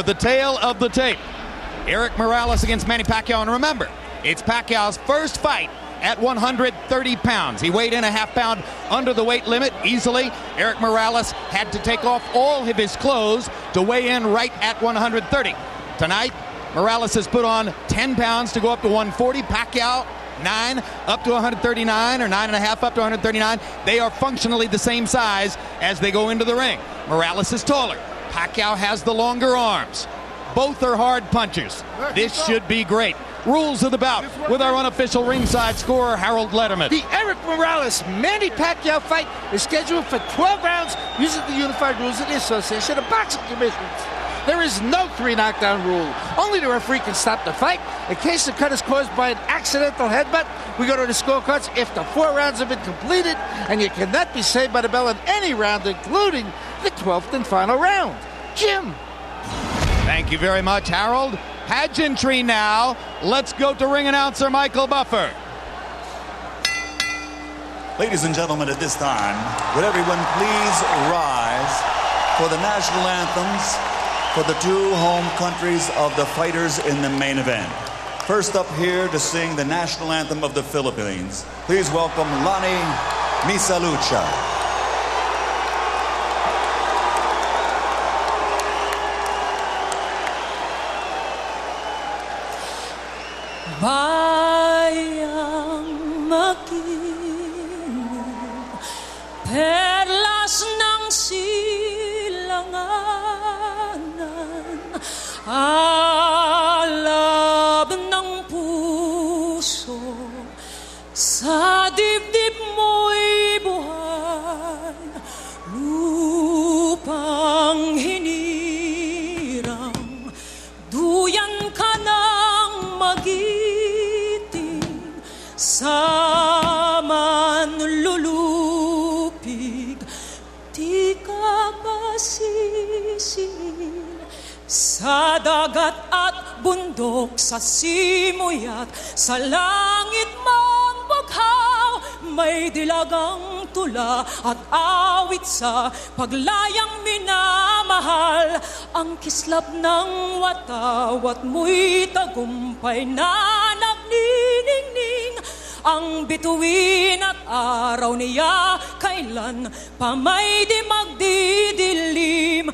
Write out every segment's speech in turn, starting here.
for the tale of the tape. Erik Morales against Manny Pacquiao. And remember, it's Pacquiao's first fight at 130 pounds. He weighed in a half pound under the weight limit easily. Erik Morales had to take off all of his clothes to weigh in right at 130. Tonight, Morales has put on 10 pounds to go up to 140. Pacquiao, 9 up to 139, or 9.5 up to 139. They are functionally the same size as they go into the ring. Morales is taller. Pacquiao has the longer arms. Both are hard punchers. This should be great. Rules of the bout with our unofficial ringside scorer, Harold Letterman. The Erik Morales-Manny Pacquiao fight is scheduled for 12 rounds using the unified rules of the Association of Boxing Commissions. There is no 3 knockdown rule. Only the referee can stop the fight. In case the cut is caused by an accidental headbutt, we go to the scorecards if the 4 rounds have been completed, and you cannot be saved by the bell in any round, including the 12th and final round. Jim. Thank you very much, Harold. Pageantry now. Let's go to ring announcer Michael Buffer. Ladies and gentlemen, at this time, would everyone please rise for the national anthems for the 2 home countries of the fighters in the main event. First up here to sing the national anthem of the Philippines, please welcome Lani Misalucha. Bayang makinig, perlas ng silanganan, alab ng puso, sa dibdib mo'y buhay, lupang hinirang, duyan ka ng magiting, sa manlulupig, di ka masisingil, sa dagat at bundok, sa simoy at sa langit mang bughaw, may dilagang tula at awit sa paglayang minamahal, ang kislap ng watawat mo'y tagumpay na nagniningning, ang bituin at araw niya kailan pa may di magdidilim,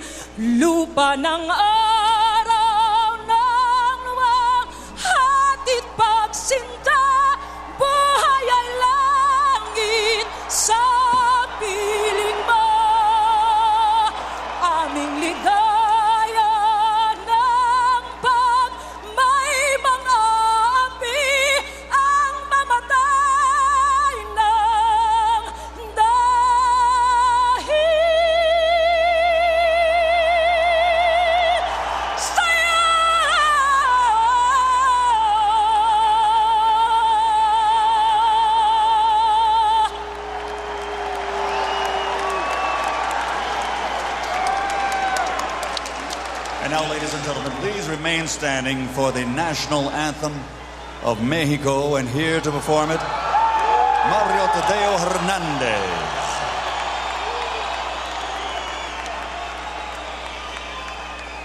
lupa ng araw ng luwang hatid pagsinta, buhay ay langit sa piling mo, aming ligaya ng pag may mga api ang mamatay ng dahil sa'yo. And now, ladies and gentlemen, please remain standing for the national anthem of Mexico, and here to perform it, Mario Tadeo Hernandez.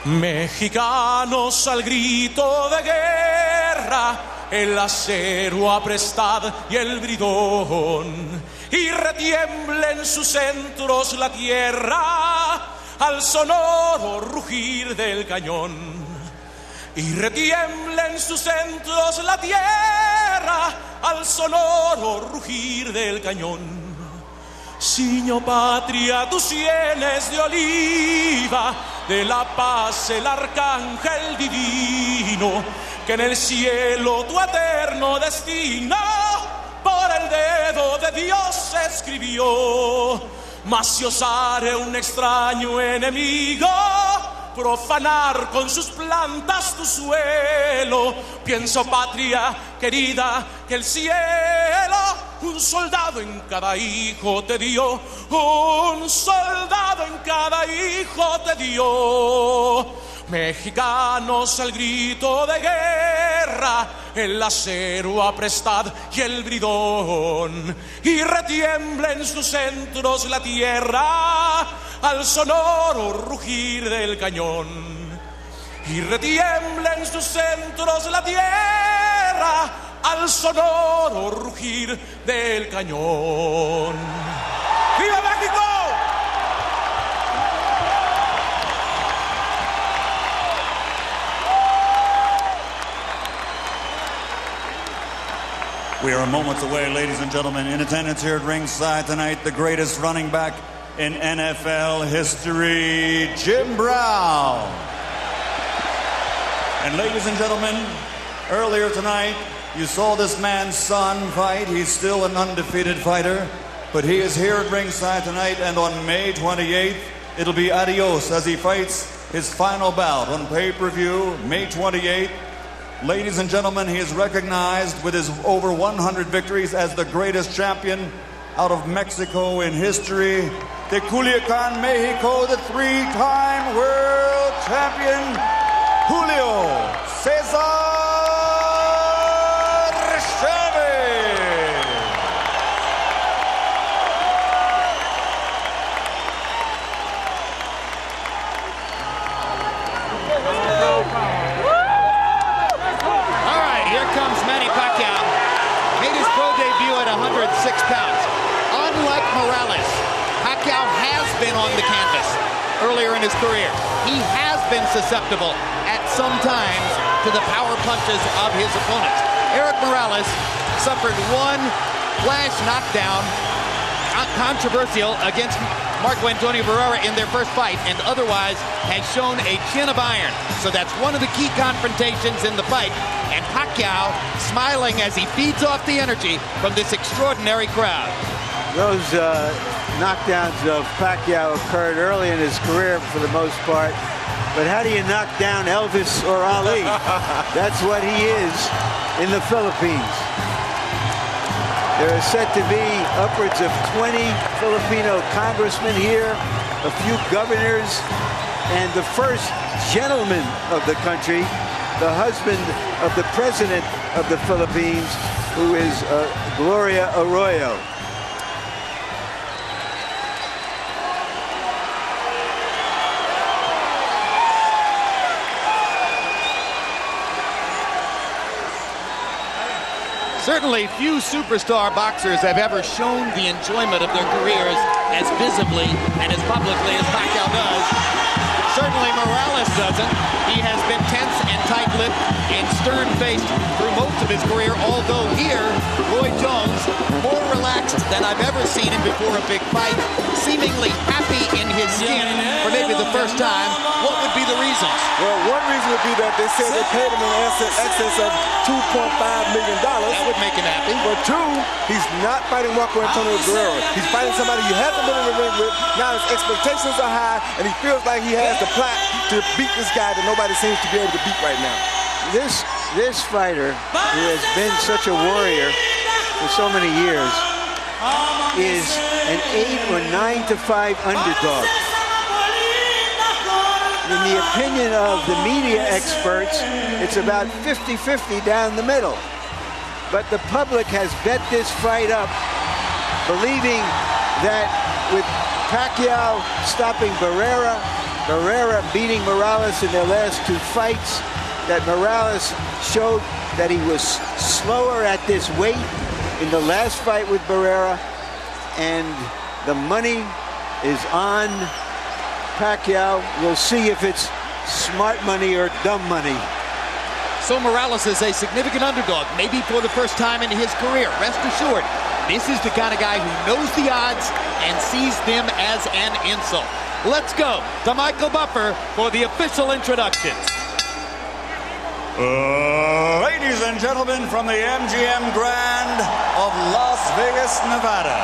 Mexicanos al grito de guerra, el acero aprestad y el bridón, y retiembla en sus centros la tierra al sonoro rugir del cañón, y retiembla en sus centros la tierra al sonoro rugir del cañón. Ciño patria, tus sienes de oliva, de la paz el arcángel divino, que en el cielo tu eterno destino por el dedo de Dios escribió. Mas si osare un extraño enemigo profanar con sus plantas tu suelo, pienso, patria querida, que el cielo un soldado en cada hijo te dio, un soldado en cada hijo te dio. Mexicanos al grito de guerra, el acero aprestad y el bridón, y retiembla en sus centros la tierra al sonoro rugir del cañón. y retiembla en sus centros la tierra al sonoro rugir del cañón. ¡Viva México! We are moments away, ladies and gentlemen. In attendance here at ringside tonight, the greatest running back in NFL history, Jim Brown. And ladies and gentlemen, earlier tonight, you saw this man's son fight. He's still an undefeated fighter, but he is here at ringside tonight, and on May 28th, it'll be adios as he fights his final bout on pay-per-view, May 28th. Ladies and gentlemen, he is recognized with his over 100 victories as the greatest champion out of Mexico in history. De Culiacan, Mexico, the three-time world champion, Julio Cesar Chavez. Comes Manny Pacquiao, made his pro debut at 106 pounds. Unlike Morales, Pacquiao has been on the canvas earlier in his career. He has been susceptible at some times to the power punches of his opponents. Erik Morales suffered one flash knockdown, controversial, against Marco Antonio Barrera in their first fight, and otherwise has shown a chin of iron. So that's one of the key confrontations in the fight. And Pacquiao smiling as he feeds off the energy from this extraordinary crowd. Those knockdowns of Pacquiao occurred early in his career for the most part. But how do you knock down Elvis or Ali? That's what he is in the Philippines. There are said to be upwards of 20 Filipino congressmen here, a few governors, and the first gentleman of the country, the husband of the president of the Philippines, who is Gloria Arroyo. Certainly few superstar boxers have ever shown the enjoyment of their careers as visibly and as publicly as Pacquiao does. Certainly Morales doesn't. He has been tense and tight-lipped and stern-faced through most of his career, although here, Roy Jones, more relaxed than I've ever seen him before a big fight, seemingly happy in his skin for maybe the first time. What would be the reasons? Well, one reason would be that they said they paid him in excess of $2.5 million. That would make him happy. But two, he's not fighting Marco Antonio Barrera. He's fighting somebody he hasn't been in the ring with. Now his expectations are high, and he feels like he has the plot to beat this guy that nobody seems to be able to beat right now. This fighter, who has been such a warrior for so many years, is an 8 or 9 to 5 underdog. In the opinion of the media experts, it's about 50-50 down the middle. But the public has bet this fight up, believing that with Pacquiao stopping Barrera beating Morales in their last two fights, that Morales showed that he was slower at this weight in the last fight with Barrera, and the money is on Pacquiao. We'll see if it's smart money or dumb money. So Morales is a significant underdog, maybe for the first time in his career. Rest assured, this is the kind of guy who knows the odds and sees them as an insult. Let's go to Michael Buffer for the official introductions. Ladies and gentlemen, from the MGM Grand of Las Vegas, Nevada,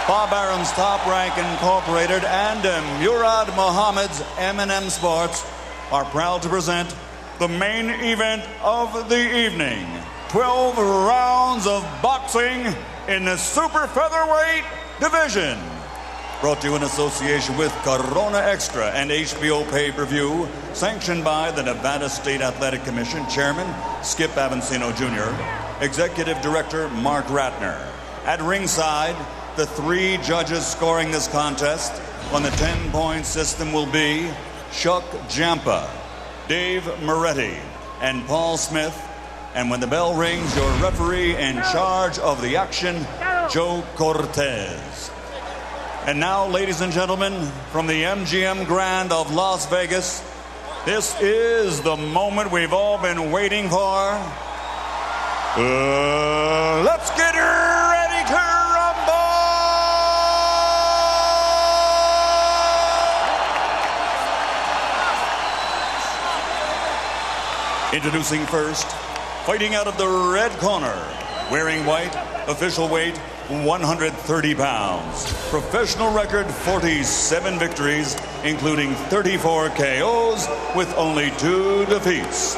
Bob Arum's Top Rank Incorporated and Murad Muhammad's M&M Sports are proud to present the main event of the evening. 12 rounds of boxing in the super featherweight division. Brought to you in association with Corona Extra and HBO Pay-Per-View, sanctioned by the Nevada State Athletic Commission Chairman Skip Avancino Jr., Executive Director Mark Ratner. At ringside, the 3 judges scoring this contest on the 10-point system will be Chuck Jampa, Dave Moretti, and Paul Smith. And when the bell rings, your referee in charge of the action, Joe Cortez. And now, ladies and gentlemen, from the MGM Grand of Las Vegas, this is the moment we've all been waiting for. Let's get ready to rumble! Introducing first, fighting out of the red corner, wearing white, official weight 130 pounds, professional record 47 victories, including 34 KOs with only 2 defeats.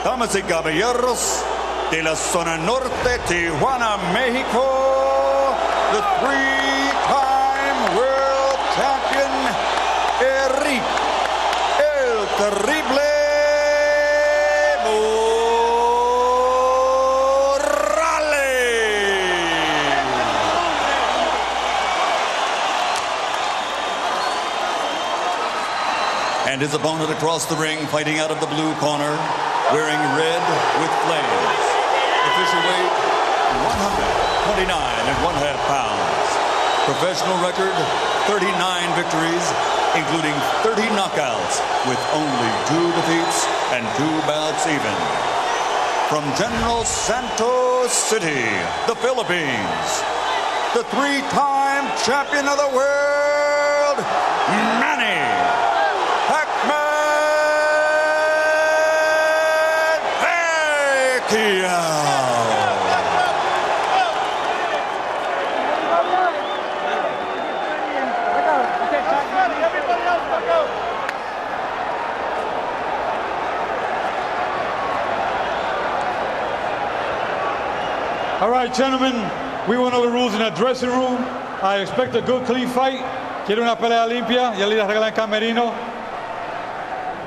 Damas y caballeros, de la zona norte, Tijuana, Mexico, the 3-time world champion, Erik El Terrible and his opponent across the ring, fighting out of the blue corner, wearing red with flames. Official weight, 129.5 pounds. Professional record, 39 victories, including 30 knockouts, with only 2 defeats and 2 bouts even. From General Santos City, the Philippines, the 3-time champion of the world, Manny Pacquiao. All right, gentlemen, we went over the rules in that dressing room. I expect a good, clean fight. Quiero una pelea limpia. Ya le regala el camerino.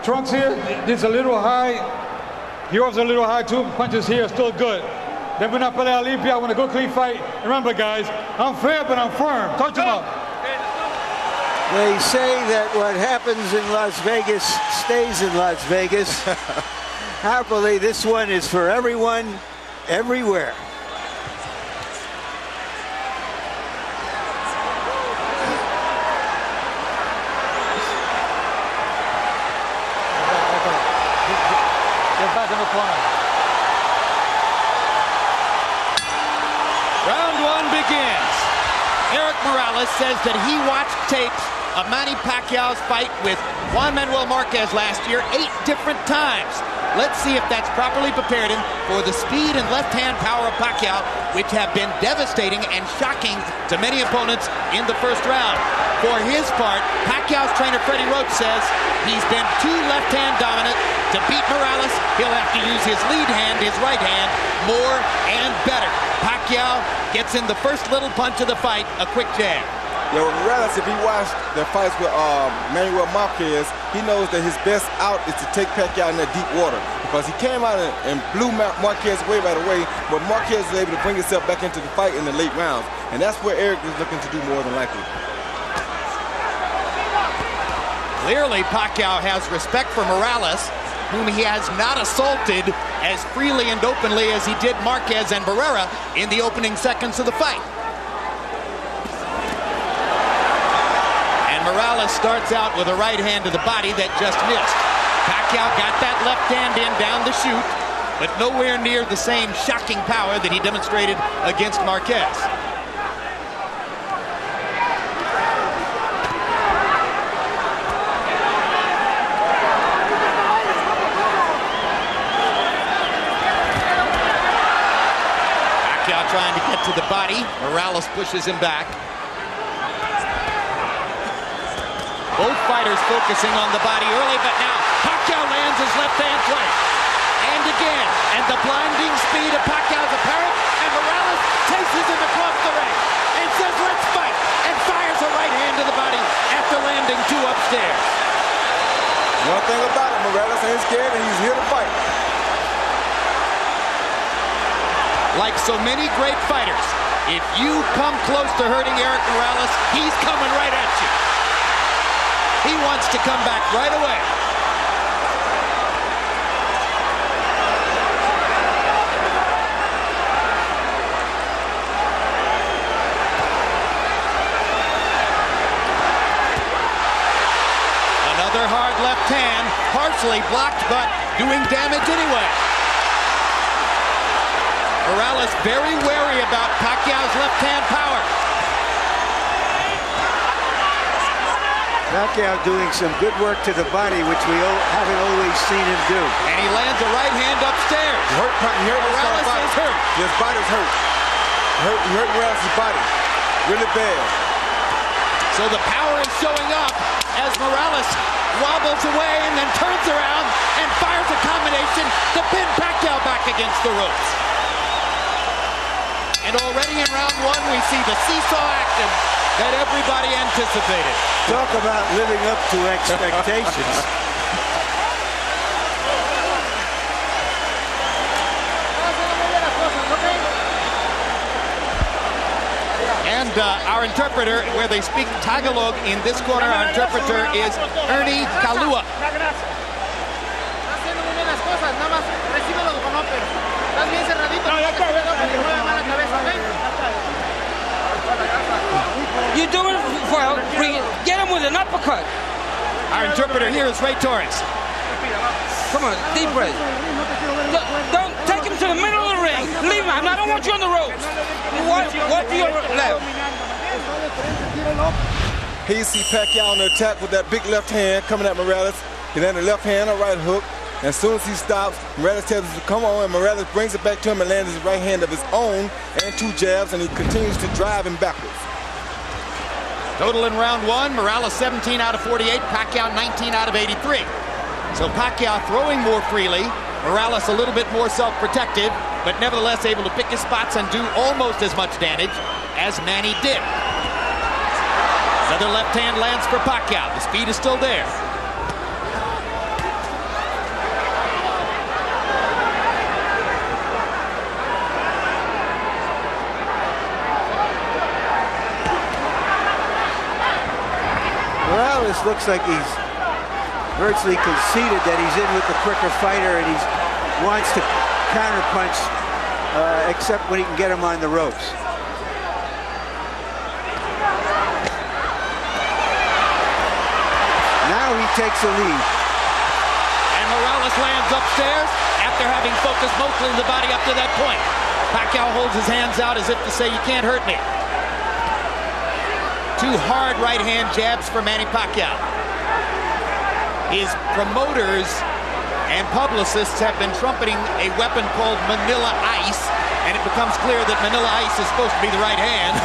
Trunks here, this is a little high. Yours a little high too. Punches here are still good. Then una pelea limpia. I want a good, clean fight. Remember, guys, I'm fair, but I'm firm. Touch them up. They say that what happens in Las Vegas stays in Las Vegas. Happily, this one is for everyone, everywhere. Round 1 begins. Erik Morales says that he watched tapes of Manny Pacquiao's fight with Juan Manuel Marquez last year 8 different times. Let's see if that's properly prepared him for the speed and left-hand power of Pacquiao, which have been devastating and shocking to many opponents in the first round. For his part, Pacquiao's trainer Freddie Roach says he's been too left-hand dominant. To beat Morales, he'll have to use his lead hand, his right hand, more and better. Pacquiao gets in the first little punch of the fight, a quick jab. Yeah, well, Morales, if he watched the fights with Manuel Marquez, he knows that his best out is to take Pacquiao in that deep water, because he came out and blew Marquez away right away, but Marquez was able to bring himself back into the fight in the late rounds, and that's where Erik is looking to do more than likely. Clearly, Pacquiao has respect for Morales, whom he has not assaulted as freely and openly as he did Marquez and Barrera in the opening seconds of the fight. And Morales starts out with a right hand to the body that just missed. Pacquiao got that left hand in down the chute, but nowhere near the same shocking power that he demonstrated against Marquez. Trying to get to the body. Morales pushes him back. Both fighters focusing on the body early, but now Pacquiao lands his left hand twice. And again, and the blinding speed of Pacquiao's apparent, and Morales chases him across the ring and says, "Let's fight," and fires a right hand to the body after landing 2 upstairs. One thing about it, Morales ain't scared and he's here to fight. Like so many great fighters, if you come close to hurting Erik Morales, he's coming right at you. He wants to come back right away. Eventually blocked, but doing damage anyway. Morales very wary about Pacquiao's left-hand power. Pacquiao doing some good work to the body, which we haven't always seen him do. And he lands a right hand upstairs. Morales is hurt. His body's hurt. He hurt Morales' body really bad. So the power is showing up as Morales wobbles away and then turns around and fires a combination to pin Pacquiao back against the ropes. And already in round one, we see the seesaw action that everybody anticipated. Talk about living up to expectations. And our interpreter, where they speak Tagalog in this corner, our interpreter is Ernie Kalua. You do it well. Get him with an uppercut. Our interpreter here is Ray Torres. Come on, deep breath. Don't take him to the middle of the ring. Leave him. I don't want you on the ropes. What to your left? Here you see Pacquiao on the attack with that big left hand coming at Morales. He landed a left hand, a right hook. And as soon as he stops, Morales tells him to come on, and Morales brings it back to him and lands his right hand of his own and 2 jabs, and he continues to drive him backwards. Total in round one, Morales 17 out of 48, Pacquiao 19 out of 83. So Pacquiao throwing more freely, Morales a little bit more self-protective, but nevertheless able to pick his spots and do almost as much damage as Manny did. Another left hand lands for Pacquiao. The speed is still there. Morales looks like he's virtually conceded that he's in with the quicker fighter, and he wants to counterpunch, except when he can get him on the ropes. Now he takes a lead. And Morales lands upstairs after having focused mostly the body up to that point. Pacquiao holds his hands out as if to say, you can't hurt me. 2 hard right-hand jabs for Manny Pacquiao. His promoters and publicists have been trumpeting a weapon called Manila Ice, and it becomes clear that Manila Ice is supposed to be the right hand.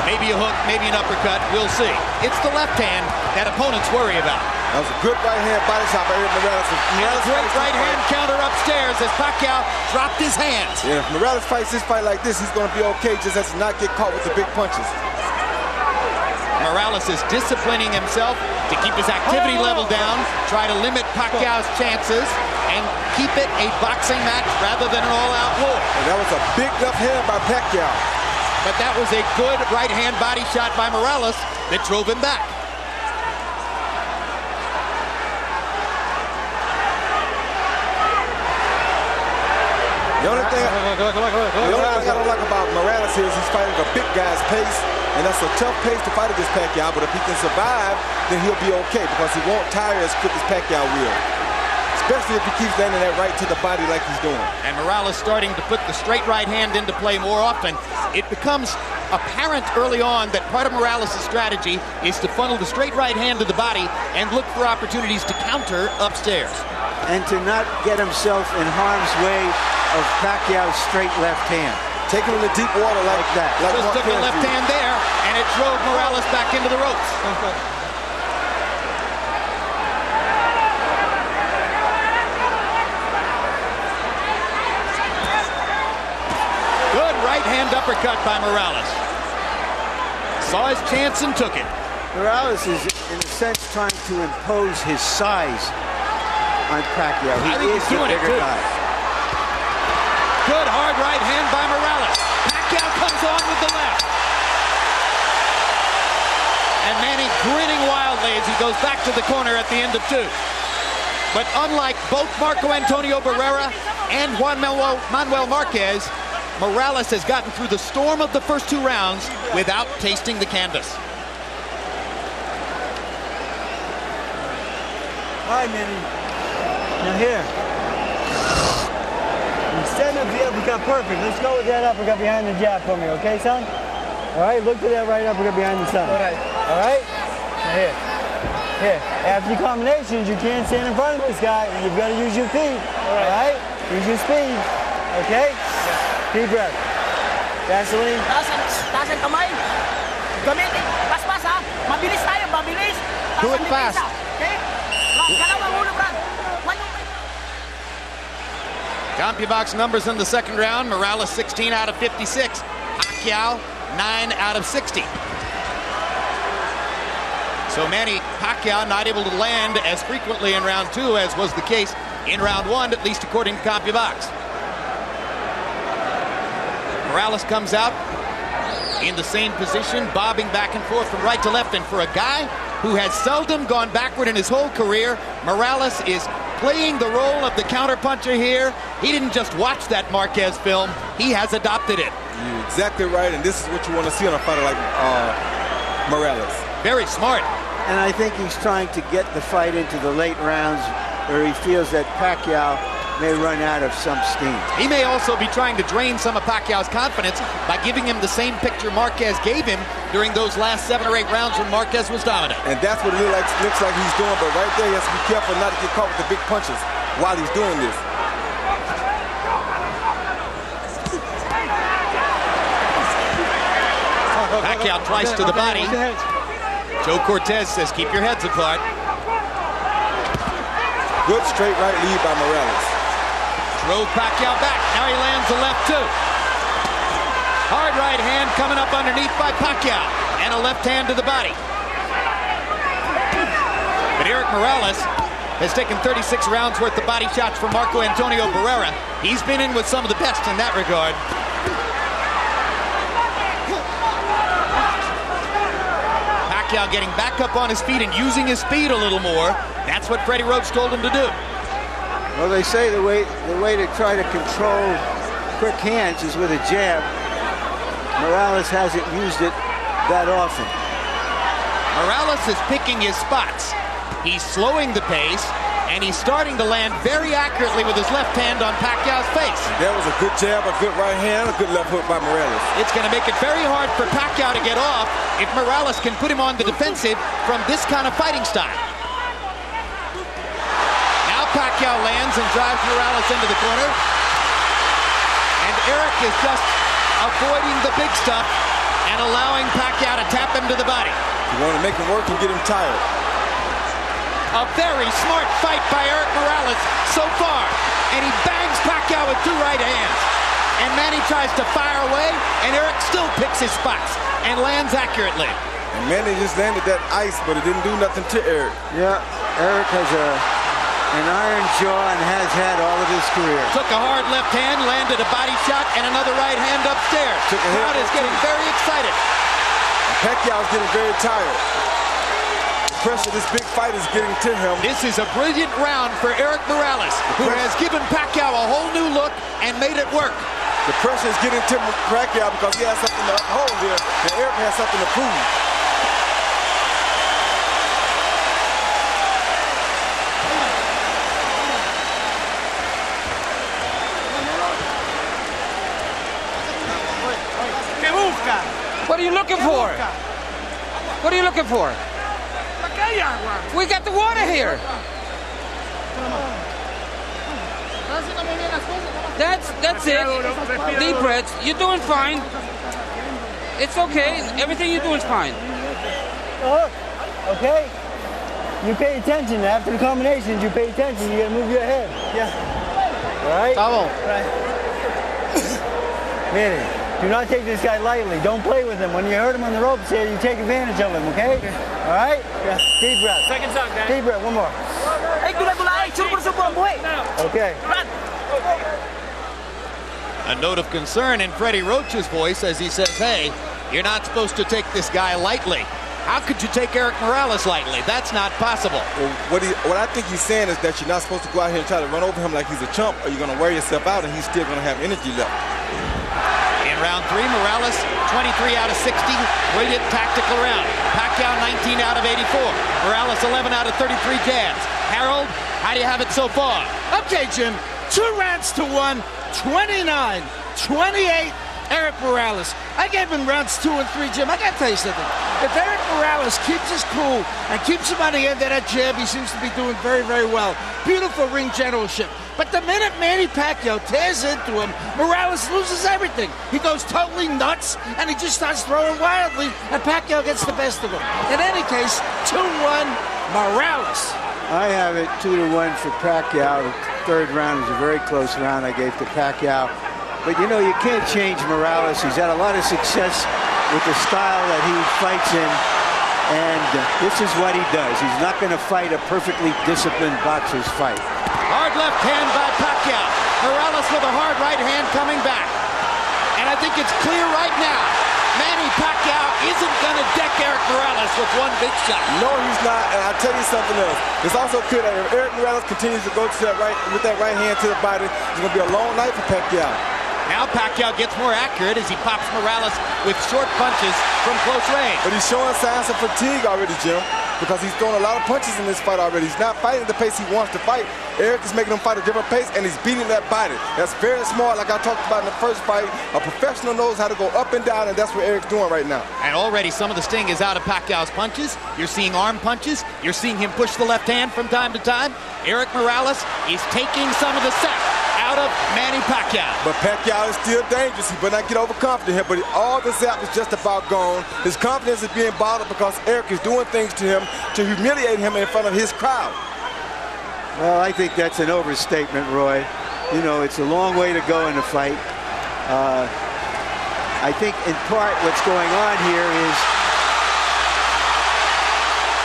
Maybe a hook, maybe an uppercut, we'll see. It's the left hand that opponents worry about. That was a good right-hand body shot by Erik Morales. And a great right-hand counter upstairs as Pacquiao dropped his hands. Yeah, if Morales fights this fight like this, he's going to be okay, just has to not get caught with the big punches. Morales is disciplining himself to keep his activity level down, try to limit Pacquiao's chances, and keep it a boxing match rather than an all-out war. And that was a big left hand by Pacquiao. But that was a good right-hand body shot by Morales that drove him back. The only thing I don't like about Morales here is he's fighting a big guy's pace, and that's a tough pace to fight against Pacquiao, but if he can survive, then he'll be okay because he won't tire as quick as Pacquiao will. Especially if he keeps landing that right to the body like he's doing. And Morales starting to put the straight right hand into play more often. It becomes apparent early on that part of Morales' strategy is to funnel the straight right hand to the body and look for opportunities to counter upstairs. And to not get himself in harm's way of Pacquiao's straight left hand. Take him in the deep water like that. Just took the left hand there, and it drove Morales back into the ropes. Good right hand uppercut by Morales. Saw his chance and took it. Morales is, in a sense, trying to impose his size on Pacquiao. He is the bigger guy. Good hard right hand by Morales. Pacquiao comes on with the left. And Manny grinning wildly as he goes back to the corner at the end of 2. But unlike both Marco Antonio Barrera and Juan Manuel Marquez, Morales has gotten through the storm of the first 2 rounds without tasting the canvas. Hi, Manny. Now here. Instead of the uppercut perfect, let's go with that uppercut behind the jab for me, okay, son? All right, look for that right uppercut behind the son. All right. All right? Now here. Here. After the combinations, you can't stand in front of this guy. You've got to use your feet. All right? Use your speed. Okay? Deep breath. Gasoline. Taas ang kamay. Gamitin. Paspas ha. Mabilis tayo, mabilis. Do it fast. Okay? Galaw ang ulo, Brad. CompuBox numbers in the second round. Morales 16 out of 56. Pacquiao 9 out of 60. So Manny Pacquiao not able to land as frequently in round 2 as was the case in round 1, at least according to CompuBox. Morales comes out in the same position, bobbing back and forth from right to left. And for a guy who has seldom gone backward in his whole career, Morales is playing the role of the counterpuncher here. He didn't just watch that Marquez film, he has adopted it. You're exactly right, and this is what you want to see on a fighter like Morales. Very smart. And I think he's trying to get the fight into the late rounds where he feels that Pacquiao may run out of some steam. He may also be trying to drain some of Pacquiao's confidence by giving him the same picture Marquez gave him during those last 7 or 8 rounds when Marquez was dominant. And that's what it looks like he's doing, but right there he has to be careful not to get caught with the big punches while he's doing this. Pacquiao tries to the body. Joe Cortez says, keep your heads apart. Good straight right lead by Morales. Drove Pacquiao back. Now he lands the left too. Hard right hand coming up underneath by Pacquiao. And a left hand to the body. But Erik Morales has taken 36 rounds worth of body shots from Marco Antonio Barrera. He's been in with some of the best in that regard. Pacquiao getting back up on his feet and using his speed a little more. That's what Freddie Roach told him to do. Well, they say the way to try to control quick hands is with a jab. Morales hasn't used it that often. Morales is picking his spots. He's slowing the pace, and he's starting to land very accurately with his left hand on Pacquiao's face. That was a good jab, a good right hand, a good left hook by Morales. It's going to make it very hard for Pacquiao to get off if Morales can put him on the defensive from this kind of fighting style. Pacquiao lands and drives Morales into the corner. And Erik is just avoiding the big stuff and allowing Pacquiao to tap him to the body. You want to make him work and get him tired. A very smart fight by Erik Morales so far. And he bangs Pacquiao with 2 right hands. And Manny tries to fire away, and Erik still picks his spots and lands accurately. And Manny just landed that ice, but it didn't do nothing to Erik. Yeah, Erik has an iron jaw and has had all of his career. Took a hard left hand, landed a body shot, and another right hand upstairs. The crowd is getting very excited. Pacquiao's getting very tired. The pressure of this big fight is getting to him. This is a brilliant round for Erik Morales, who has given Pacquiao a whole new look and made it work. The pressure is getting to Pacquiao because he has something to hold here, and Erik has something to prove. What are you looking for? What are you looking for? We got the water here. That's it. Deep breaths. You're doing fine. It's okay. Everything you're doing is fine. Okay. You pay attention. After the combinations, you pay attention. You gotta move your head. Yeah. All right? Right. Manny. Do not take this guy lightly. Don't play with him. When you hurt him on the ropes here, you take advantage of him, okay? All right? Yeah. Deep breath. Second time, guys. Deep breath. One more. Okay. A note of concern in Freddie Roach's voice as he says, hey, you're not supposed to take this guy lightly. How could you take Erik Morales lightly? That's not possible. Well, what I think he's saying is that you're not supposed to go out here and try to run over him like he's a chump, or you're going to wear yourself out and he's still going to have energy left. In round 3, Morales, 23 out of 60. Brilliant tactical round. Pacquiao, 19 out of 84. Morales, 11 out of 33 jabs. Harold, how do you have it so far? Okay, Jim. 2 rounds to 1, 29-28. Erik Morales. I gave him rounds 2 and 3, Jim. I got to tell you something. If Erik Morales keeps his cool and keeps him on the end of that jab, he seems to be doing very, very well. Beautiful ring generalship. But the minute Manny Pacquiao tears into him, Morales loses everything. He goes totally nuts, and he just starts throwing wildly, and Pacquiao gets the best of him. In any case, 2-1, Morales. I have it 2-1 for Pacquiao. The third round is a very close round I gave to Pacquiao. But, you know, you can't change Morales. He's had a lot of success with the style that he fights in. And this is what he does. He's not going to fight a perfectly disciplined boxer's fight. Hard left hand by Pacquiao. Morales with a hard right hand coming back. And I think it's clear right now, Manny Pacquiao isn't going to deck Erik Morales with one big shot. No, he's not. And I'll tell you something else. It's also clear that if Erik Morales continues to go to that with that right hand to the body, it's going to be a long night for Pacquiao. Now Pacquiao gets more accurate as he pops Morales with short punches from close range. But he's showing signs of fatigue already, Jim, because he's throwing a lot of punches in this fight already. He's not fighting the pace he wants to fight. Erik is making him fight a different pace, and he's beating that body. That's very smart, like I talked about in the first fight. A professional knows how to go up and down, and that's what Erik's doing right now. And already some of the sting is out of Pacquiao's punches. You're seeing arm punches. You're seeing him push the left hand from time to time. Erik Morales is taking some of the set out of Manny Pacquiao. But Pacquiao is still dangerous. He better not get overconfident here, but all the zap is just about gone. His confidence is being bottled because Erik is doing things to him to humiliate him in front of his crowd. Well, I think that's an overstatement, Roy. You know, it's a long way to go in the fight. I think in part what's going on here is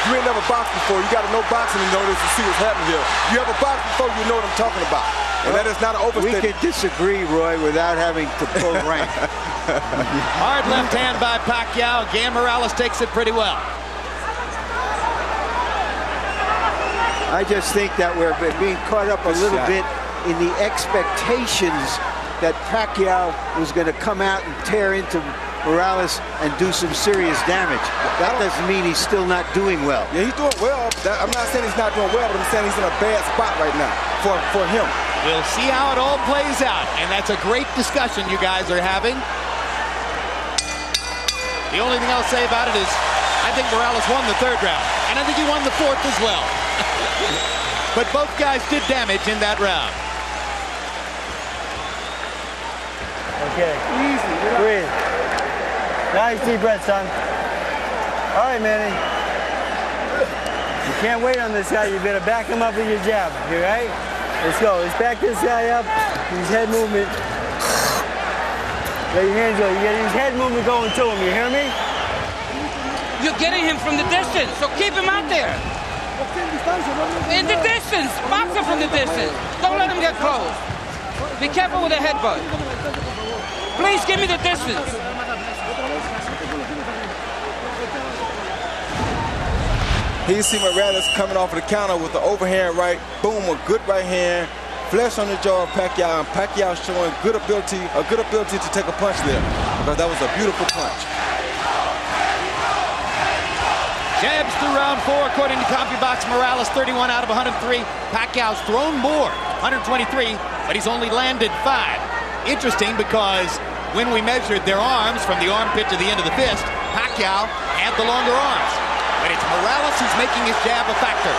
you ain't never boxed before. You got to know boxing in order to see what's happening here. You ever boxed before, you know what I'm talking about. And that is not an overstatement. We can disagree, Roy, without having to pull rank. Hard left hand by Pacquiao. Again, Morales takes it pretty well. I just think that we're being caught up a little bit in the expectations that Pacquiao was going to come out and tear into Morales and do some serious damage. That doesn't mean he's still not doing well. Yeah, he's doing well. I'm not saying he's not doing well, but I'm saying he's in a bad spot right now for him. We'll see how it all plays out, and that's a great discussion you guys are having. The only thing I'll say about it is I think Morales won the third round, and I think he won the fourth as well. But both guys did damage in that round. Okay. Easy. Breathe. Nice deep breath, son. All right, Manny. You can't wait on this guy. You better back him up with your jab. You right? Let's go. Let's back this guy up. His head movement. Let your hands go. You get his head movement going to him. You hear me? You're getting him from the distance, so keep him out there. In the distance. Box him from the distance. Don't let him get close. Be careful with the headbutt. Please give me the distance. Here you see Morales coming off of the counter with the overhand right. Boom, a good right hand. Flesh on the jaw of Pacquiao, and Pacquiao showing a good ability to take a punch there, because that was a beautiful punch. Jabs through round 4, according to CompuBox. Morales 31 out of 103. Pacquiao's thrown more, 123, but he's only landed 5. Interesting, because when we measured their arms from the armpit to the end of the fist, Pacquiao had the longer arms. But it's Morales who's making his jab a factor.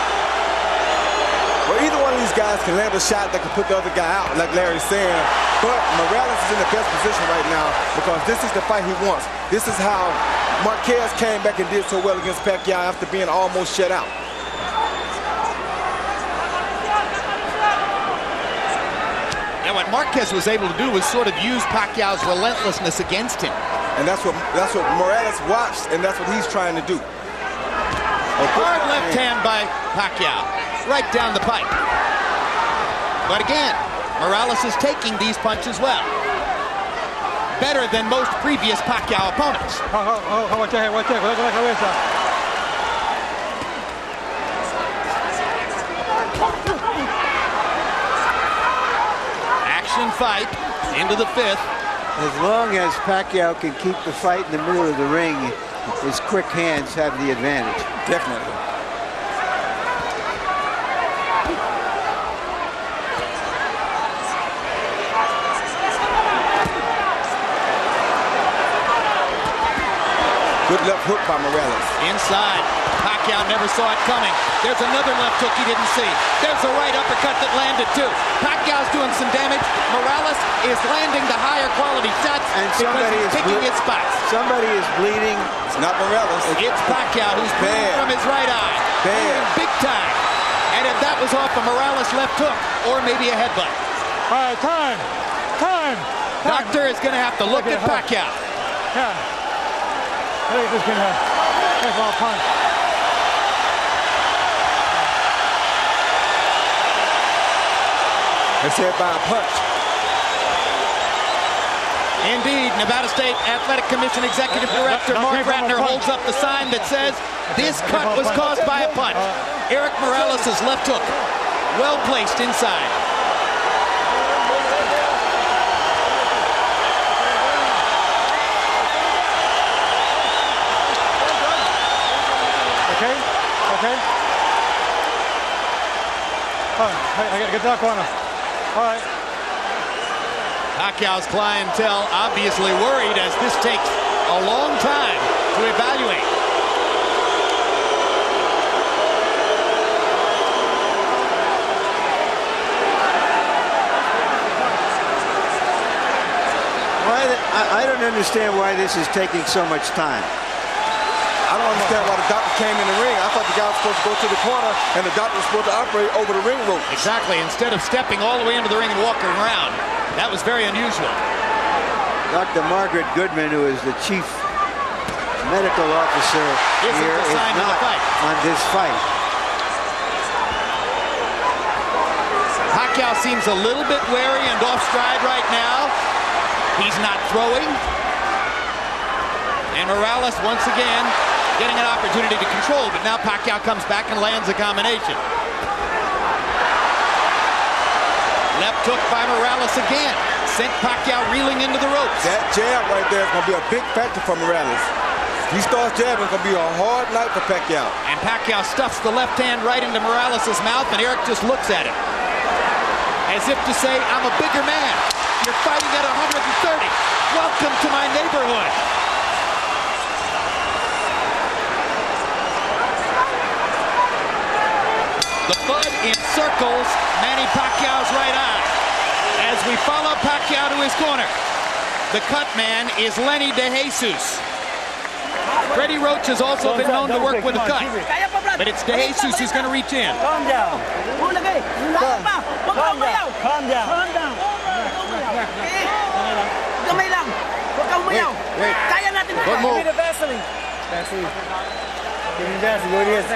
Well, either one of these guys can land a shot that can put the other guy out, like Larry's saying. But Morales is in the best position right now because this is the fight he wants. This is how Marquez came back and did so well against Pacquiao after being almost shut out. Yeah, what Marquez was able to do was sort of use Pacquiao's relentlessness against him. And that's what Morales watched, and that's what he's trying to do. A hard left hand by Pacquiao, right down the pipe. But again, Morales is taking these punches well. Better than most previous Pacquiao opponents. Action fight into the 5th. As long as Pacquiao can keep the fight in the middle of the ring, his quick hands have the advantage. Definitely. Good left hook by Morales. Inside. Pacquiao never saw it coming. There's another left hook he didn't see. There's a right uppercut that landed too. Pacquiao's doing some damage. Morales is landing the higher quality shots And because somebody he's is picking his spots. Somebody is bleeding. It's not Morales. It's Pacquiao who's bleeding bad. from his right eye. Bad. Big time. And if that was off a Morales left hook or maybe a headbutt. All right, time. Doctor is going to have to look at Pacquiao. Yeah. I think this can have a punch. It's hit by a punch. Indeed, Nevada State Athletic Commission Executive Director Mark Ratner holds up the sign that says this cut was caused by a punch. Erik Morales' left hook, well placed inside. Okay. All right, I got to get that corner. All right. Pacquiao's clientele obviously worried as this takes a long time to evaluate. I don't understand why this is taking so much time. I don't understand why the doctor came in the ring. I thought the guy was supposed to go to the corner and the doctor was supposed to operate over the ring rope. Exactly, instead of stepping all the way into the ring and walking around. That was very unusual. Dr. Margaret Goodman, who is the chief medical officer here, is not on this fight. Pacquiao seems a little bit wary and off stride right now. He's not throwing. And Morales once again getting an opportunity to control, but now Pacquiao comes back and lands a combination. Left hook by Morales again. Sent Pacquiao reeling into the ropes. That jab right there is going to be a big factor for Morales. If he starts jabbing, it's going to be a hard night for Pacquiao. And Pacquiao stuffs the left hand right into Morales' mouth, and Erik just looks at him. As if to say, I'm a bigger man. You're fighting at 130. Welcome to my neighborhood. The bud encircles Manny Pacquiao's right eye. As we follow Pacquiao to his corner, the cut man is Lenny DeJesus. Freddie Roach has also been known to work with a cut, but it's DeJesus who's going to reach in. Calm down. Calm down. Kamay lang. Huwag kang umayaw. Kaya natin ito. Give me the Vaseline. Vaseline. Give me the Vaseline. What it is.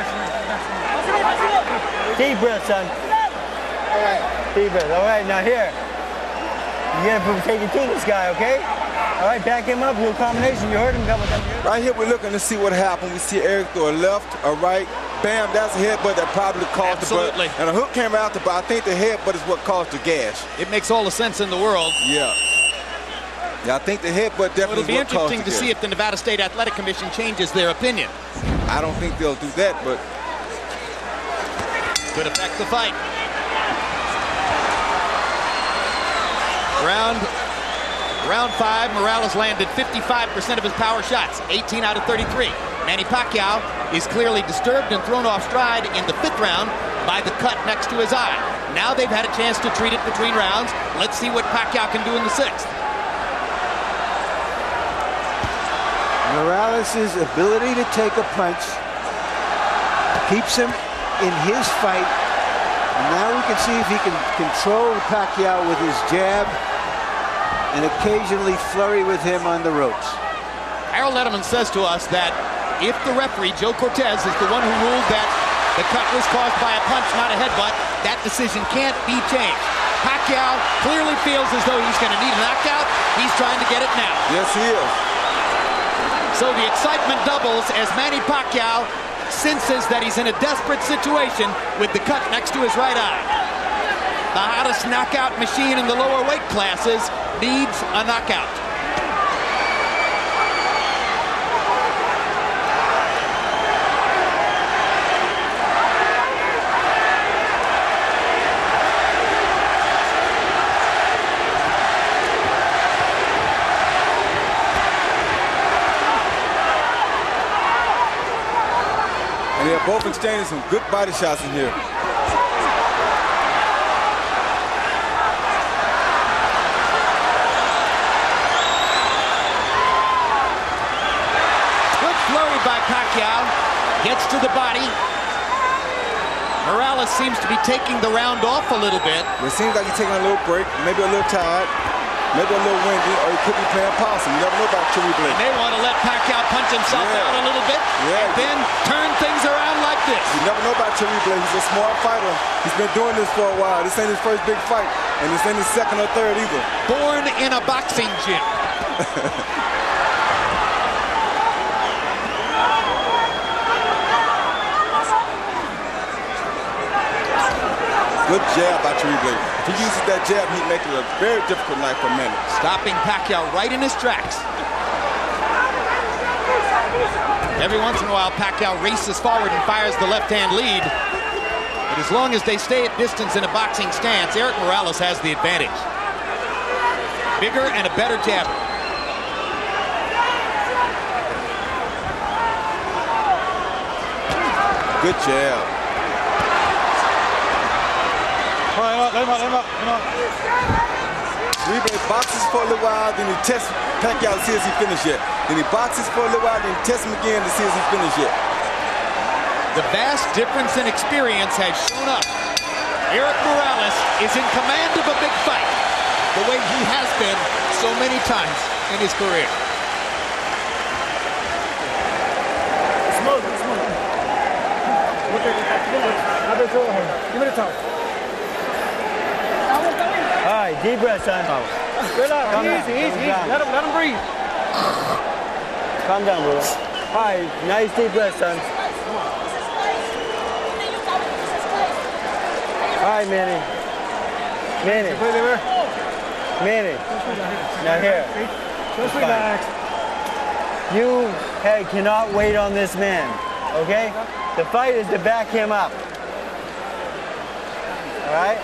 Deep breath, son. All right. Deep breath. All right, now here. You're going to take it to this guy, okay? All right, back him up. Do a combination. You heard him a couple times. Right here, we're looking to see what happened. We see Erik throw a left, a right. Bam, that's a headbutt that probably caused the butt. And a hook came out, but I think the headbutt is what caused the gash. It makes all the sense in the world. Yeah. Yeah, I think the headbutt definitely It'll be interesting to see if the Nevada State Athletic Commission changes their opinion. I don't think they'll do that, but could affect the fight. Round 5, Morales landed 55% of his power shots, 18 out of 33. Manny Pacquiao is clearly disturbed and thrown off stride in the 5th round by the cut next to his eye. Now they've had a chance to treat it between rounds. Let's see what Pacquiao can do in the 6th. Morales' ability to take a punch keeps him in his fight. And now we can see if he can control Pacquiao with his jab and occasionally flurry with him on the ropes. Harold Letterman says to us that if the referee, Joe Cortez, is the one who ruled that the cut was caused by a punch, not a headbutt, that decision can't be changed. Pacquiao clearly feels as though he's going to need a knockout. He's trying to get it now. yes, he is. So the excitement doubles as Manny Pacquiao senses that he's in a desperate situation with the cut next to his right eye. The hottest knockout machine in the lower weight classes needs a knockout. Both exchanging some good body shots in here. Good flurry by Pacquiao. Gets to the body. Morales seems to be taking the round off a little bit. It seems like he's taking a little break, maybe a little tired, maybe a little windy, or he could be playing possum. You never know about Chewy Blake. They want to let Pacquiao punch himself out a little bit, and then turn things around like this. You never know about Chewy Blake. He's a smart fighter. He's been doing this for a while. This ain't his first big fight, and this ain't his second or third either. Born in a boxing gym. Good jab by Chewy Blake. If he uses that jab, he'd make it a very difficult night for Manny. Stopping Pacquiao right in his tracks. Every once in a while, Pacquiao races forward and fires the left-hand lead. But as long as they stay at distance in a boxing stance, Erik Morales has the advantage. Bigger and a better jabber. Good jab. All right, let him up. Chewy Blake boxes for a little while, then he tests Pacquiao to see if he finished yet. Then he boxes for a little while, then he tests him again to see if he finished yet. The vast difference in experience has shown up. Erik Morales is in command of a big fight, the way he has been so many times in his career. Give me the top. All right, deep breath, son. Relax, easy. Let him breathe. Calm down, bro. All right, nice deep breath, son. All right, Manny. Now here. Just relax. You cannot wait on this man, okay? The fight is to back him up. All right?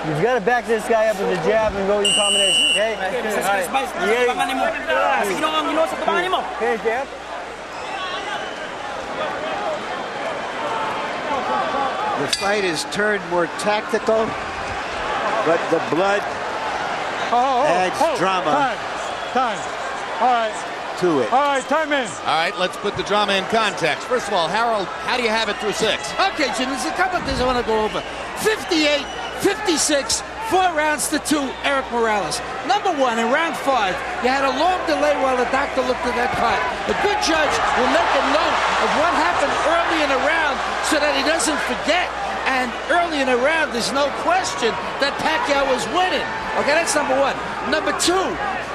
You've got to back this guy up with a jab and go in combination, okay? All right. Okay, jab. The fight has turned more tactical, but the blood adds drama Time. All right. to it. All right, time in. All right, let's put the drama in context. First of all, Harold, how do you have it through 6? Okay, Jim, there's a couple of things I want to go over. 58, 56, 4 rounds to 2, Erik Morales. Number 1, in round 5, you had a long delay while the doctor looked at that card. A good judge will make a note of what happened early in the round so that he doesn't forget. And early in the round, there's no question that Pacquiao was winning. Okay, that's number 1. Number 2,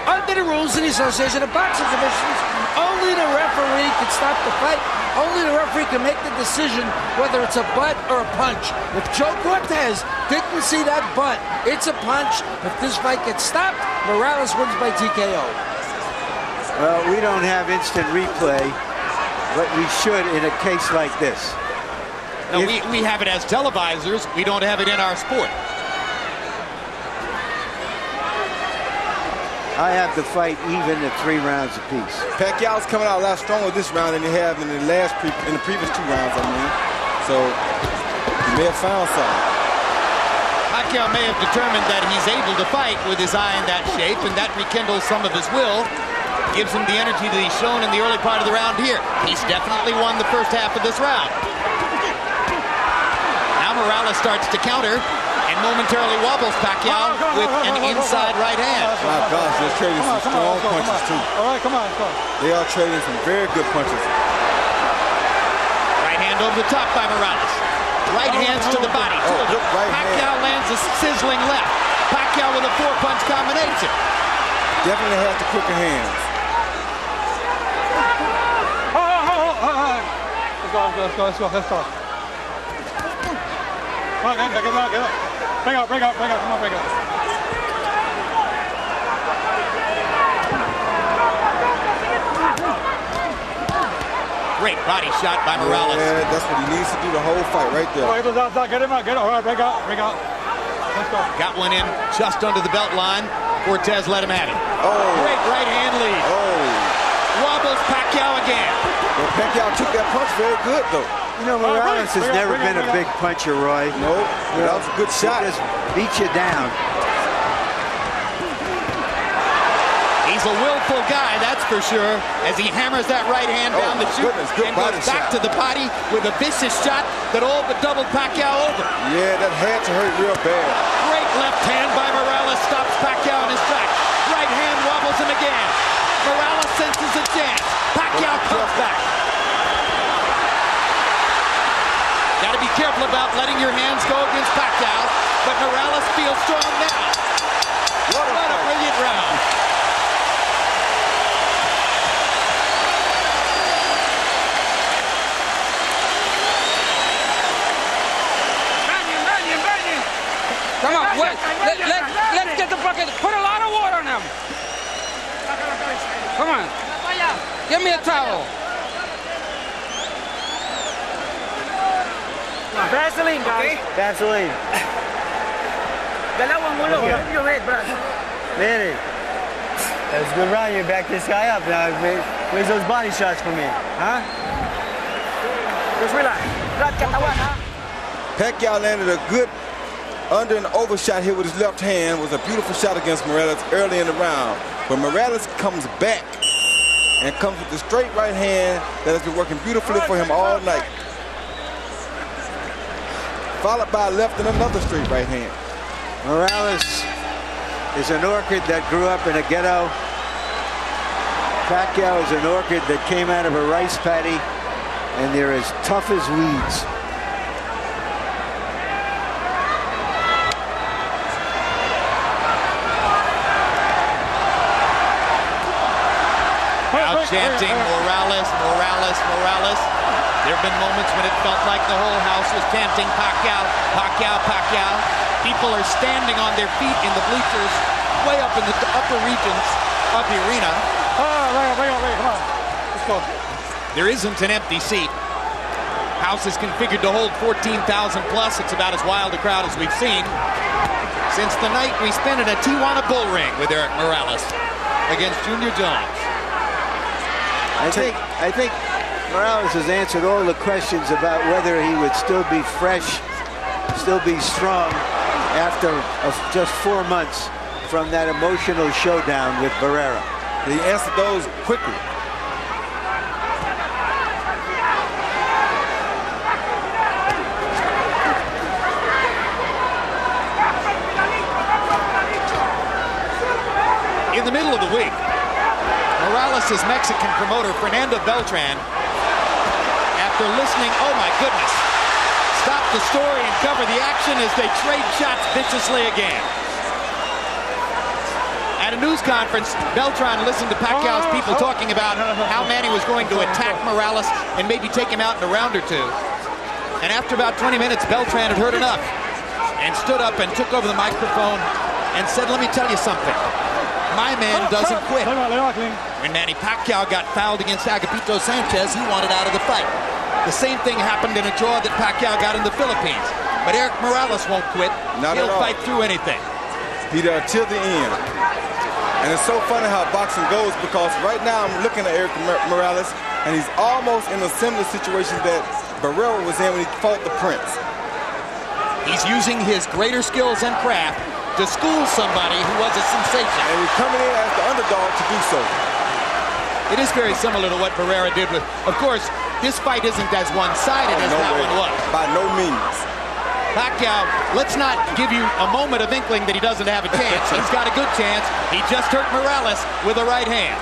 under the rules of the Association of Boxing Commissions, only the referee can stop the fight. Only the referee can make the decision whether it's a butt or a punch. If Joe Cortez didn't see that butt, it's a punch. If this fight gets stopped, Morales wins by TKO. Well, we don't have instant replay, but we should in a case like this. No, we have it as televisors. We don't have it in our sport. I have the fight even at 3 rounds apiece. Pacquiao's coming out a lot stronger this round than he have in the previous 2 rounds, I mean. So he may have found something. Pacquiao may have determined that he's able to fight with his eye in that shape, and that rekindles some of his will. Gives him the energy that he's shown in the early part of the round here. He's definitely won the first half of this round. Now Morales starts to counter and momentarily wobbles Pacquiao with an inside right hand. My gosh, they're trading some strong punches too. All right, come on. They are trading some very good punches. Right hand over the top by Morales. Right hands to the body. Pacquiao lands a sizzling left. Pacquiao with a 4-punch combination. Definitely has the quicker hands. Let's go. Come on, get up. Break out. Come on, break out. Great body shot by Morales. Yeah, that's what he needs to do the whole fight right there. Get him out. All right, break out. Let's go. Got one in just under the belt line. Cortez let him have it. Oh. Great right hand lead. Oh. Wobbles Pacquiao again. But Pacquiao took that punch very good, though. You know, Morales has never been a big puncher, Roy. No, that was a good shot. He just beat you down. He's a willful guy, that's for sure, as he hammers that right hand down the chute and goes back to the body with a vicious shot that all but doubled Pacquiao over. Yeah, that had to hurt real bad. Great left hand by Morales stops Pacquiao in his tracks. Right hand wobbles him again. Morales senses a chance. Pacquiao comes back. Got to be careful about letting your hands go against Pacquiao, but Morales feels strong now. What a brilliant round. Come on, let's get the bucket. Put a lot of water on him. Come on. Give me a towel. Vaseline, guys. Vaseline. Dalawang ulo. Okay. Your head, Brad. Manny, that was a good round. You backed this guy up. Now, where's those body shots for me? Huh? Just relax. Brad, katawan, ha? Pacquiao landed a good under and over shot here with his left hand. Was a beautiful shot against Morales early in the round. But Morales comes back and comes with the straight right hand that has been working beautifully for him all night. Followed by a left and another straight right hand. Morales is an orchid that grew up in a ghetto. Pacquiao is an orchid that came out of a rice paddy, and they're as tough as weeds. Now chanting Morales, Morales, Morales. There have been moments when it felt like the whole house was chanting Pacquiao, Pacquiao, Pacquiao. People are standing on their feet in the bleachers, way up in the upper regions of the arena. Come on. Let's go. There isn't an empty seat. House is configured to hold 14,000 plus. It's about as wild a crowd as we've seen since the night we spent in a Tijuana bull ring with Erik Morales against Junior Jones. I think Morales has answered all the questions about whether he would still be fresh, still be strong after just 4 months from that emotional showdown with Barrera. He answered those quickly. In the middle of the week, Morales' Mexican promoter, Fernando Beltran, after listening, oh my goodness, stopped the story and covered the action as they trade shots viciously again. At a news conference, Beltran listened to Pacquiao's people talking about how Manny was going to attack Morales and maybe take him out in a round or two. And after about 20 minutes, Beltran had heard enough and stood up and took over the microphone and said, let me tell you something. My man doesn't quit. When Manny Pacquiao got fouled against Agapito Sanchez, he wanted out of the fight. The same thing happened in a draw that Pacquiao got in the Philippines. But Erik Morales won't quit. He'll fight through anything. He there till the end. And it's so funny how boxing goes, because right now I'm looking at Erik Morales, and he's almost in a similar situation that Barrera was in when he fought the Prince. He's using his greater skills and craft to school somebody who was a sensation. And he's coming in as the underdog to do so. It is very similar to what Barrera did with, of course, this fight isn't as one-sided as that one was. By no means. Pacquiao, let's not give you a moment of inkling that he doesn't have a chance. He's got a good chance. He just hurt Morales with a right hand.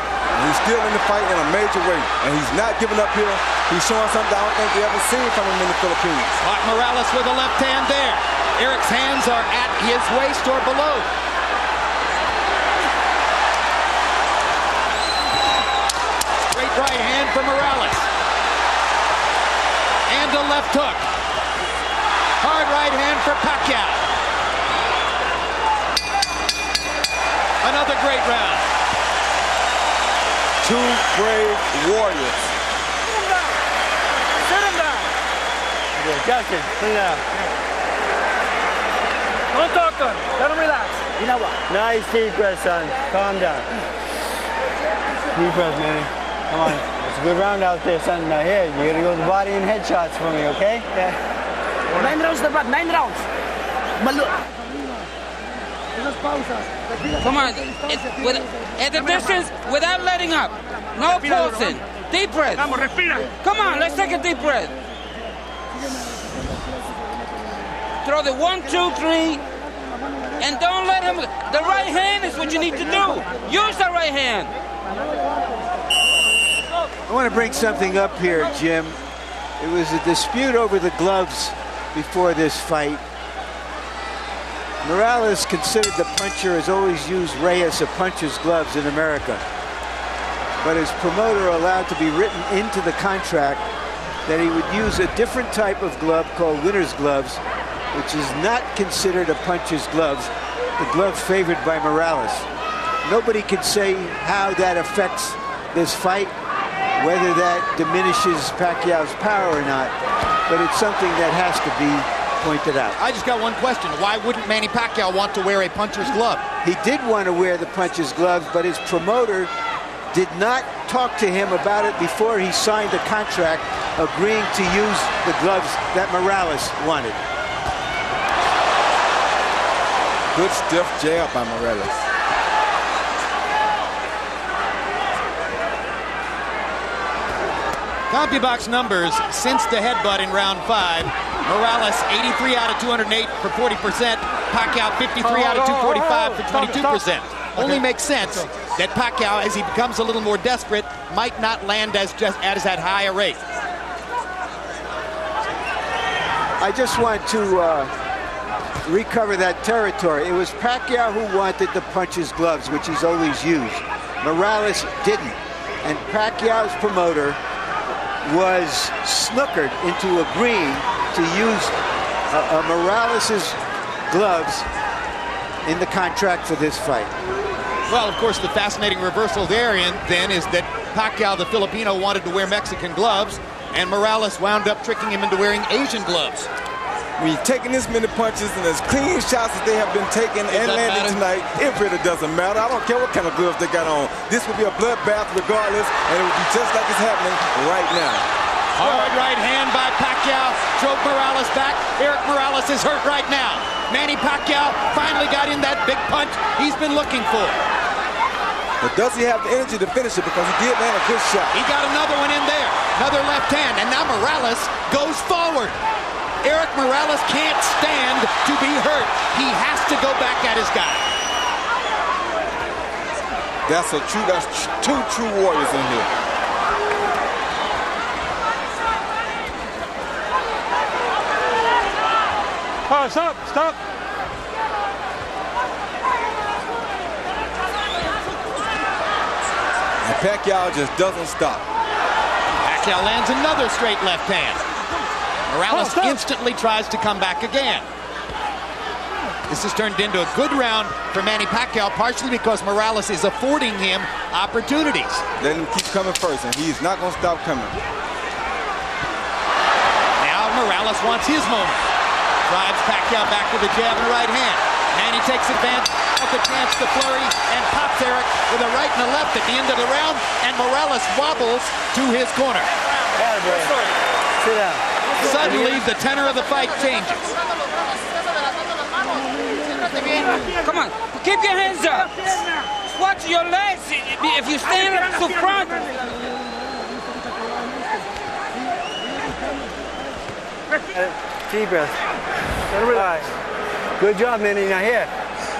He's still in the fight in a major way, and he's not giving up here. He's showing something I don't think we ever seen from him in the Philippines. Caught Morales with a left hand there. Erik's hands are at his waist or below. Straight right hand for Morales. And a left hook. Hard right hand for Pacquiao. Another great round. Two brave warriors. Sit him down. Sit him down. Yeah, Justin, clean out. Don't talk to him. Let him relax. You know what? Nice deep breath, son. Calm down. Deep breath, Manny. Come on. Let's It's a good round out there, son. Now here, you gotta go with the body and headshots for me, okay? Yeah. 9 rounds na, Brad. 9 rounds. Come on. At the distance, without letting up. No pulsing. Deep breath. Come on, let's take a deep breath. Throw the 1, 2, 3. And don't let him. The right hand is what you need to do. Use the right hand. I want to bring something up here, Jim. It was a dispute over the gloves before this fight. Morales, considered the puncher, has always used Reyes, a puncher's gloves in America. But his promoter allowed to be written into the contract that he would use a different type of glove called winner's gloves, which is not considered a puncher's gloves, the glove favored by Morales. Nobody can say how that affects this fight, whether that diminishes Pacquiao's power or not, but it's something that has to be pointed out. I just got one question. Why wouldn't Manny Pacquiao want to wear a puncher's glove? He did want to wear the puncher's gloves, but his promoter did not talk to him about it before he signed the contract, agreeing to use the gloves that Morales wanted. Good stiff jab by Morales. CompuBox numbers since the headbutt in round 5. Morales 83 out of 208 for 40%. Pacquiao 53 out of 245 for 22%. Only makes sense that Pacquiao, as he becomes a little more desperate, might not land as that high a rate. I just want to recover that territory. It was Pacquiao who wanted the puncher's gloves, which he's always used. Morales didn't. And Pacquiao's promoter was snookered into agreeing to use Morales' gloves in the contract for this fight. Well, of course, the fascinating reversal therein then is that Pacquiao, the Filipino, wanted to wear Mexican gloves, and Morales wound up tricking him into wearing Asian gloves. When you're taking this many punches and as clean shots as they have been taken and landing tonight, it really doesn't matter. I don't care what kind of gloves they got on. This will be a bloodbath regardless, and it will be just like it's happening right now. Hard right hand by Pacquiao drove Morales back. Erik Morales is hurt right now. Manny Pacquiao finally got in that big punch he's been looking for. But does he have the energy to finish it? Because he did land a good shot. He got another one in there. Another left hand, and now Morales goes forward. Erik Morales can't stand to be hurt. He has to go back at his guy. That's two true warriors in here. Oh, stop. And Pacquiao just doesn't stop. Pacquiao lands another straight left hand. Morales instantly tries to come back again. This has turned into a good round for Manny Pacquiao, partially because Morales is affording him opportunities. Let him keep coming first, and he's not going to stop coming. Now Morales wants his moment. Drives Pacquiao back with a jab and a right hand. Manny takes advantage of the chance to flurry and pops Erik with a right and a left at the end of the round, and Morales wobbles to his corner. Sit down. Suddenly, the tenor of the fight changes. Come on, keep your hands up. Watch your legs. If you stand up to front. Deep breath. All right. Good job, Manny. Now here,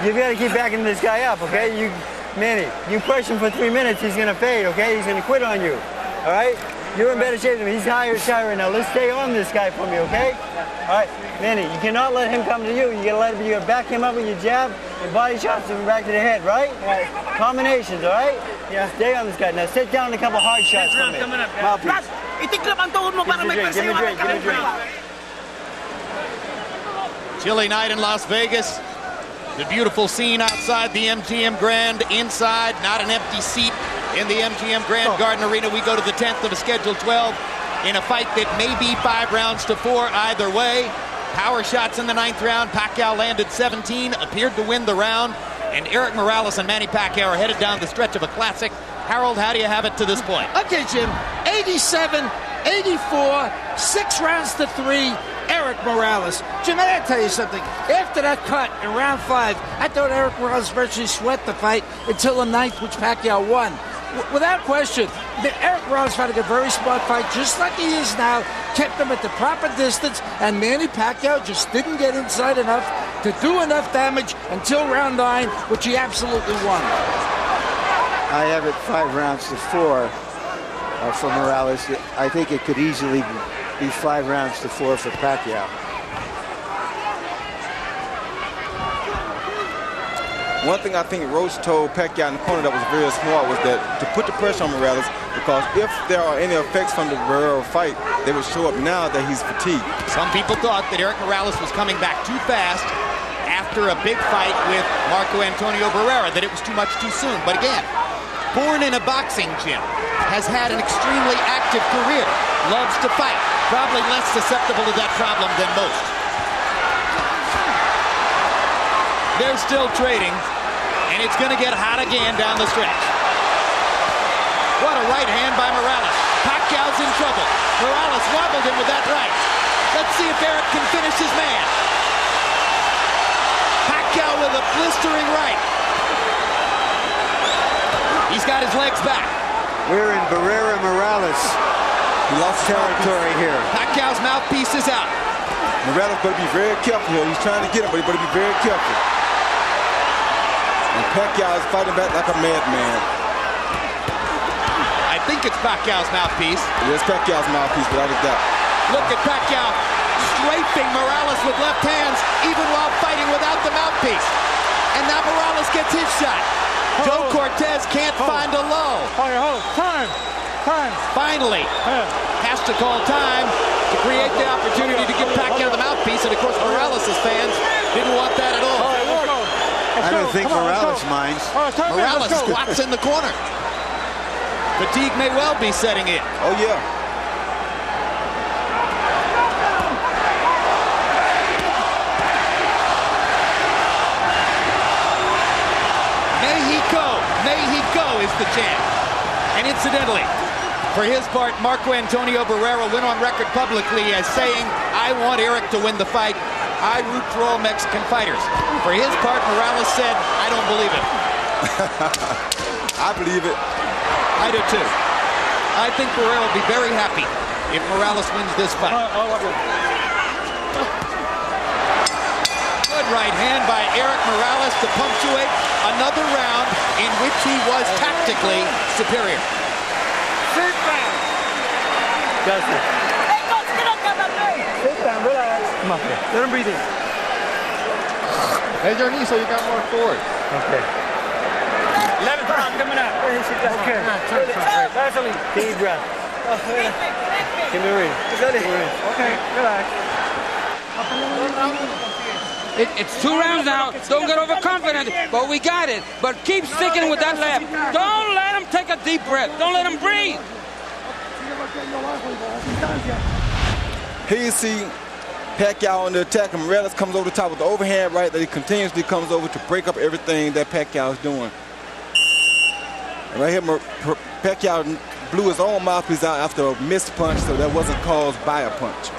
you've got to keep backing this guy up, okay? Manny, you push him for 3 minutes, he's going to fade, okay? He's going to quit on you, all right? You're in better shape than him. He's higher right now. Let's stay on this guy for me, okay? All right, Manny, you cannot let him come to you. You gotta back him up with your jab and body shots and back to the head, right? Combinations, all right? Yeah. Stay on this guy. Now sit down a couple hard shots for me. Mouthpiece. Give me a drink. Chilly night in Las Vegas. The beautiful scene outside the MGM Grand. Inside, not an empty seat in the MGM Grand Garden Arena. We go to the 10th of a scheduled 12 in a fight that may be 5 rounds to 4 either way. Power shots in the 9th round. Pacquiao landed 17, appeared to win the round. And Erik Morales and Manny Pacquiao are headed down the stretch of a classic Harold, how do you have it to this point? Okay, Jim. 87, 84, 6 rounds to 3. Erik Morales. Jim, I gotta tell you something. After that cut in round 5, I thought Erik Morales virtually sweat the fight until the 9th, which Pacquiao won. Without question, Erik Morales had a very smart fight, just like he is now. Kept him at the proper distance, and Manny Pacquiao just didn't get inside enough to do enough damage until round 9, which he absolutely won. I have it 5 rounds to 4 for Morales. I think it could easily be 5 rounds to 4 for Pacquiao. One thing I think Roach told Pacquiao in the corner that was very smart was that to put the pressure on Morales, because if there are any effects from the Barrera fight, they would show up now that he's fatigued. Some people thought that Erik Morales was coming back too fast after a big fight with Marco Antonio Barrera, that it was too much too soon. But again, born in a boxing gym, has had an extremely active career, loves to fight, probably less susceptible to that problem than most. They're still trading, and it's going to get hot again down the stretch. What a right hand by Morales. Pacquiao's in trouble. Morales wobbled him with that right. Let's see if Erik can finish his man. Pacquiao with a blistering right. He's got his legs back. We're in Barrera Morales. He lost territory here. Pacquiao's mouthpiece is out. Morales better be very careful here. He's trying to get him, but he better be very careful. And Pacquiao is fighting back like a madman. I think it's Pacquiao's mouthpiece. It is Pacquiao's mouthpiece, without a doubt. Look at Pacquiao strafing Morales with left hands, even while fighting without the mouthpiece. And now Morales gets his shot. Joe Cortez can't find a low. Time. Finally, has to call time to create the opportunity to give Pacquiao the mouthpiece. And of course, Morales' fans didn't want that at all. I don't think Morales minds. Morales squats in the corner. Fatigue may well be setting in. Oh, yeah. May he go is the chant. And incidentally, for his part, Marco Antonio Barrera went on record publicly as saying, I want Erik to win the fight. I root for all Mexican fighters. For his part, Morales said, I don't believe it. I believe it. I do too. I think Barrera will be very happy if Morales wins this fight. Good right hand by Erik Morales to punctuate another round in which he was tactically superior. Sit down. Justin. Hey, coach, get up, come up there. Sit down, relax. Come up here. Let him breathe in. Bend your knee so you got more forward. Okay. 11th round coming up. Okay. Vaseline. Deep breath. Give me a read. Okay, relax. It's 2 rounds now. Don't get overconfident, but we got it. But keep sticking with that left. Don't let him take a deep breath. Don't let him breathe. Here you see Pacquiao on the attack, and Morales comes over the top with the overhand right that he continuously comes over to break up everything that Pacquiao is doing. And right here, Pacquiao blew his own mouthpiece out after a missed punch, so that wasn't caused by a punch.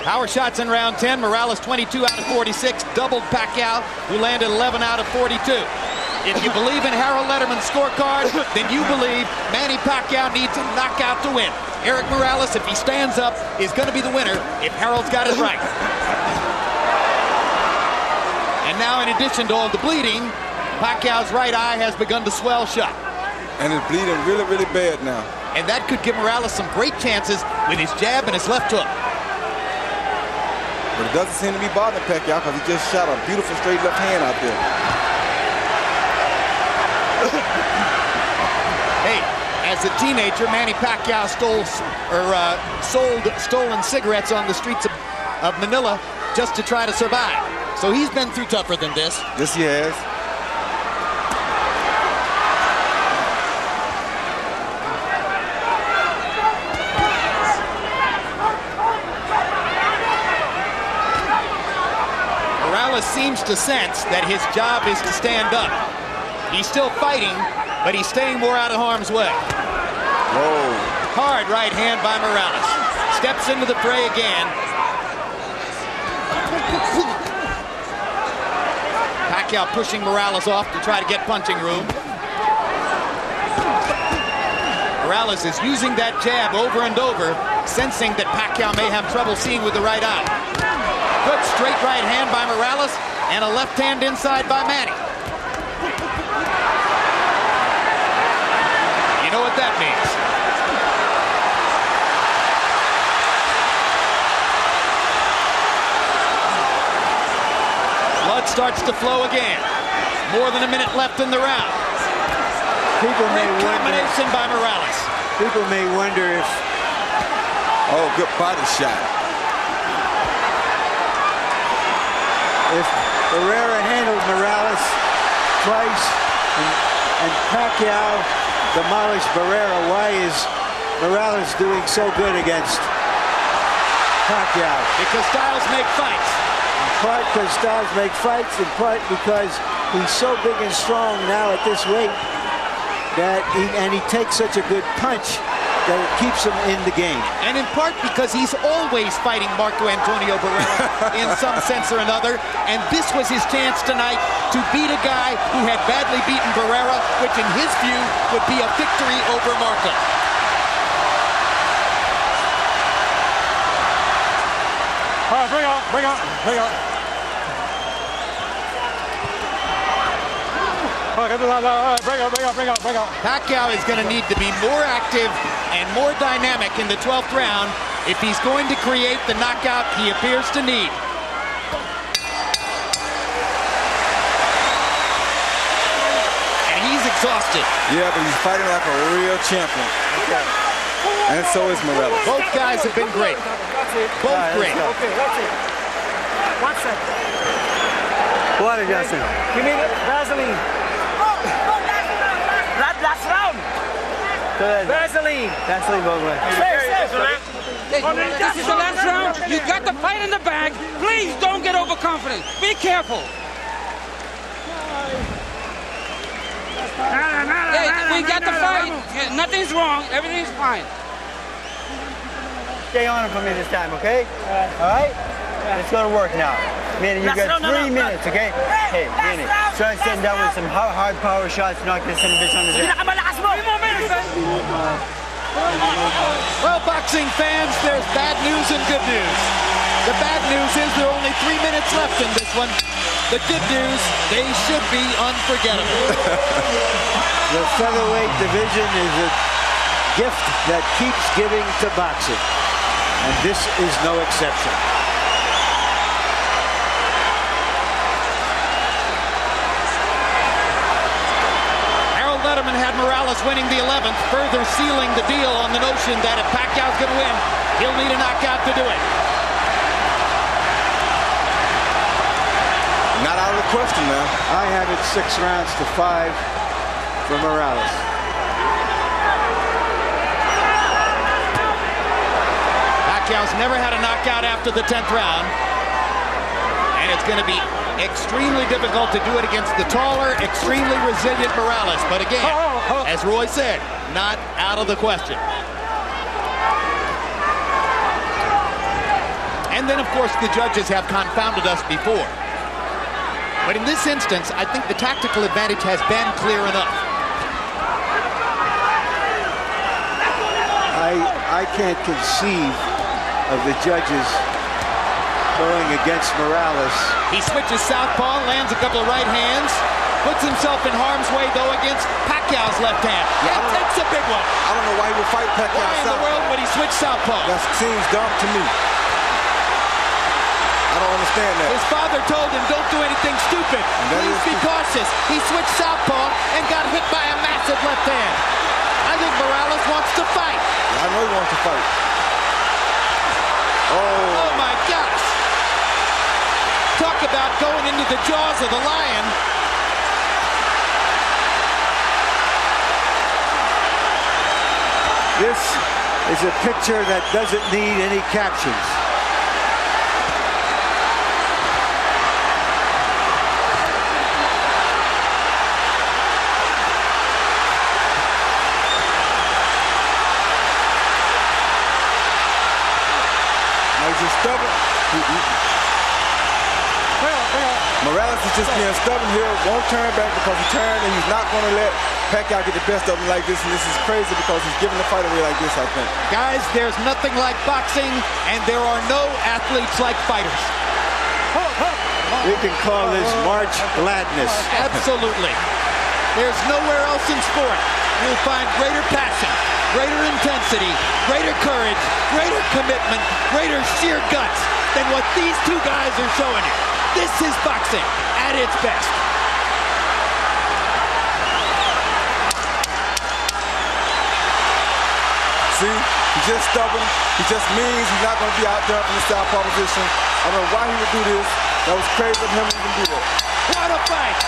Power shots in round 10. Morales 22 out of 46. Doubled Pacquiao, who landed 11 out of 42. If you believe in Harold Letterman's scorecard, then you believe Manny Pacquiao needs a knockout to win. Erik Morales, if he stands up, is going to be the winner if Harold's got it right. And now, in addition to all the bleeding, Pacquiao's right eye has begun to swell shut. And it's bleeding really, really bad now. And that could give Morales some great chances with his jab and his left hook. But it doesn't seem to be bothering Pacquiao because he just shot a beautiful straight left hand out there. Hey, as a teenager, Manny Pacquiao sold stolen cigarettes on the streets of Manila just to try to survive. So he's been through tougher than this. Yes, he has. Morales seems to sense that his job is to stand up. He's still fighting, but he's staying more out of harm's way. Whoa. Hard right hand by Morales. Steps into the fray again. Pacquiao pushing Morales off to try to get punching room. Morales is using that jab over and over, sensing that Pacquiao may have trouble seeing with the right eye. Good straight right hand by Morales and a left hand inside by Manny. You know what that means. Blood starts to flow again. More than a minute left in the round. People may Great wonder. combination by Morales. People may wonder if. Oh, good body shot. If Barrera handled Morales twice and Pacquiao demolished Barrera, why is Morales doing so good against Pacquiao? Because styles make fights. In part because styles make fights, in part because he's so big and strong now at this weight that he takes such a good punch that it keeps him in the game. And in part because he's always fighting Marco Antonio Barrera in some sense or another. And this was his chance tonight to beat a guy who had badly beaten Barrera, which in his view would be a victory over Marco. All right, bring on. Bring on. Pacquiao is going to need to be more active and more dynamic in the 12th round if he's going to create the knockout he appears to need. And he's exhausted. Yeah, but he's fighting like a real champion. Okay. And so is Morales. Both guys have been great. Both great. Okay, that's it. 1 second. Water, Justin. Give me the Vaseline. Last round. Good. Vaseline. Vaseline both ways. Hey, this is the last round. You got the fight in the bag. Please don't get overconfident. Be careful. Hey, we got the fight. Yeah, nothing's wrong. Everything's fine. Stay on it for me this time, okay? All right? Let's go to work now. Manny, you got 3 minutes, okay? Hey, Manny, try sitting down with some hard power shots, knock this son of a bitch on the ground. Well, boxing fans, there's bad news and good news. The bad news is there are only 3 minutes left in this one. The good news, they should be unforgettable. The featherweight division is a gift that keeps giving to boxing, and this is no exception. Letterman had Morales winning the 11th, further sealing the deal on the notion that if Pacquiao's going to win, he'll need a knockout to do it. Not out of the question, man. I have it 6 rounds to 5 for Morales. Pacquiao's never had a knockout after the 10th round, and it's going to be extremely difficult to do it against the taller, extremely resilient Morales. But again, as Roy said, not out of the question. And then, of course, the judges have confounded us before. But in this instance, I think the tactical advantage has been clear enough. I can't conceive of the judges going against Morales. He switches southpaw, lands a couple of right hands, puts himself in harm's way, though, against Pacquiao's left hand. Yeah, and takes a big one. I don't know why he would fight Pacquiao Why in the world would he switch southpaw? That seems dumb to me. I don't understand that. His father told him, don't do anything stupid. Please be cautious. He switched southpaw and got hit by a massive left hand. I think Morales wants to fight. I know he wants to fight. Oh my gosh. Talk about going into the jaws of the lion. This is a picture that doesn't need any captions. stubborn. Morales is just being stubborn here, won't turn back because he turned, and he's not going to let Pacquiao get the best of him like this, and this is crazy because he's giving the fight away like this, I think. Guys, there's nothing like boxing, and there are no athletes like fighters. We can call this March Gladness. Absolutely. There's nowhere else in sport you'll find greater passion, greater intensity, greater courage, greater commitment, greater sheer guts than what these two guys are showing you. This is boxing at its best. See, he's just stubborn. He just means he's not going to be out there from the southpaw position. I don't know why he would do this. That was crazy of him to even do that. What a fight!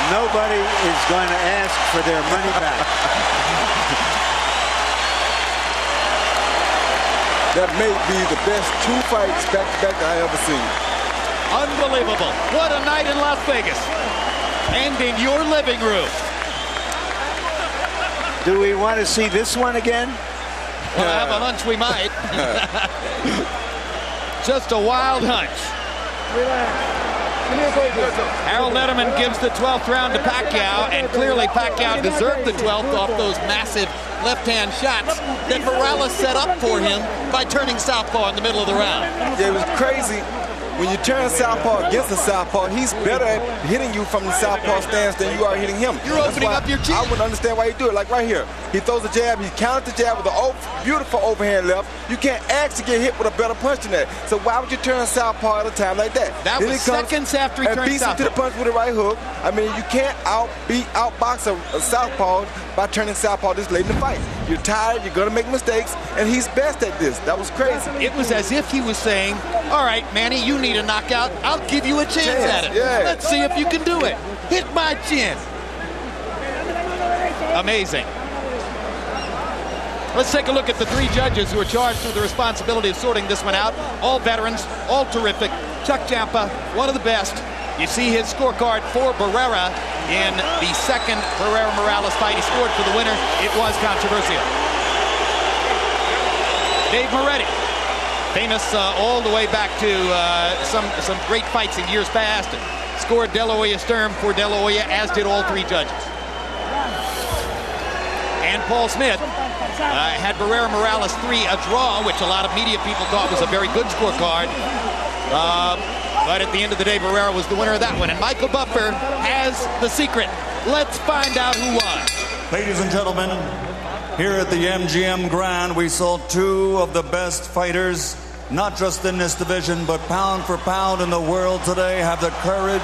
Nobody is going to ask for their money back. That may be the best two fights back-to-back that I ever seen. Unbelievable. What a night in Las Vegas. And in your living room. Do we want to see this one again? Well, I have a hunch we might. Just a wild hunch. Harold Letterman gives the 12th round to Pacquiao, and clearly Pacquiao deserved the 12th off those massive left-hand shots that Morales set up for him by turning southpaw in the middle of the round. Yeah, it was crazy. When you turn southpaw against a southpaw, he's better at hitting you from the southpaw stance than you are hitting him. You're opening up your chin. I wouldn't understand why he do it. Like right here, he throws a jab, he counters the jab with a beautiful overhand left. You can't actually get hit with a better punch than that. So why would you turn southpaw at a time like that? That then was seconds after he turned beats him southpaw. to the punch with a right hook. I mean, you can't outbox a southpaw by turning southpaw this late in the fight. You're tired, you're going to make mistakes, and he's best at this. That was crazy. It was as if he was saying, all right, Manny, you need a knockout. I'll give you a chance at it. Yeah. Let's see if you can do it. Hit my chin. Amazing. Let's take a look at the three judges who are charged with the responsibility of sorting this one out. All veterans, all terrific. Chuck Champa, one of the best. You see his scorecard for Barrera in the second Barrera-Morales fight. He scored for the winner. It was controversial. Dave Moretti, famous all the way back to some great fights in years past. Scored De La Hoya Sturm for De La Hoya, as did all three judges. And Paul Smith had Barrera-Morales 3 a draw, which a lot of media people thought was a very good scorecard. But at the end of the day, Barrera was the winner of that one. And Michael Buffer has the secret. Let's find out who won. Ladies and gentlemen, here at the MGM Grand, we saw two of the best fighters, not just in this division, but pound for pound in the world today, have the courage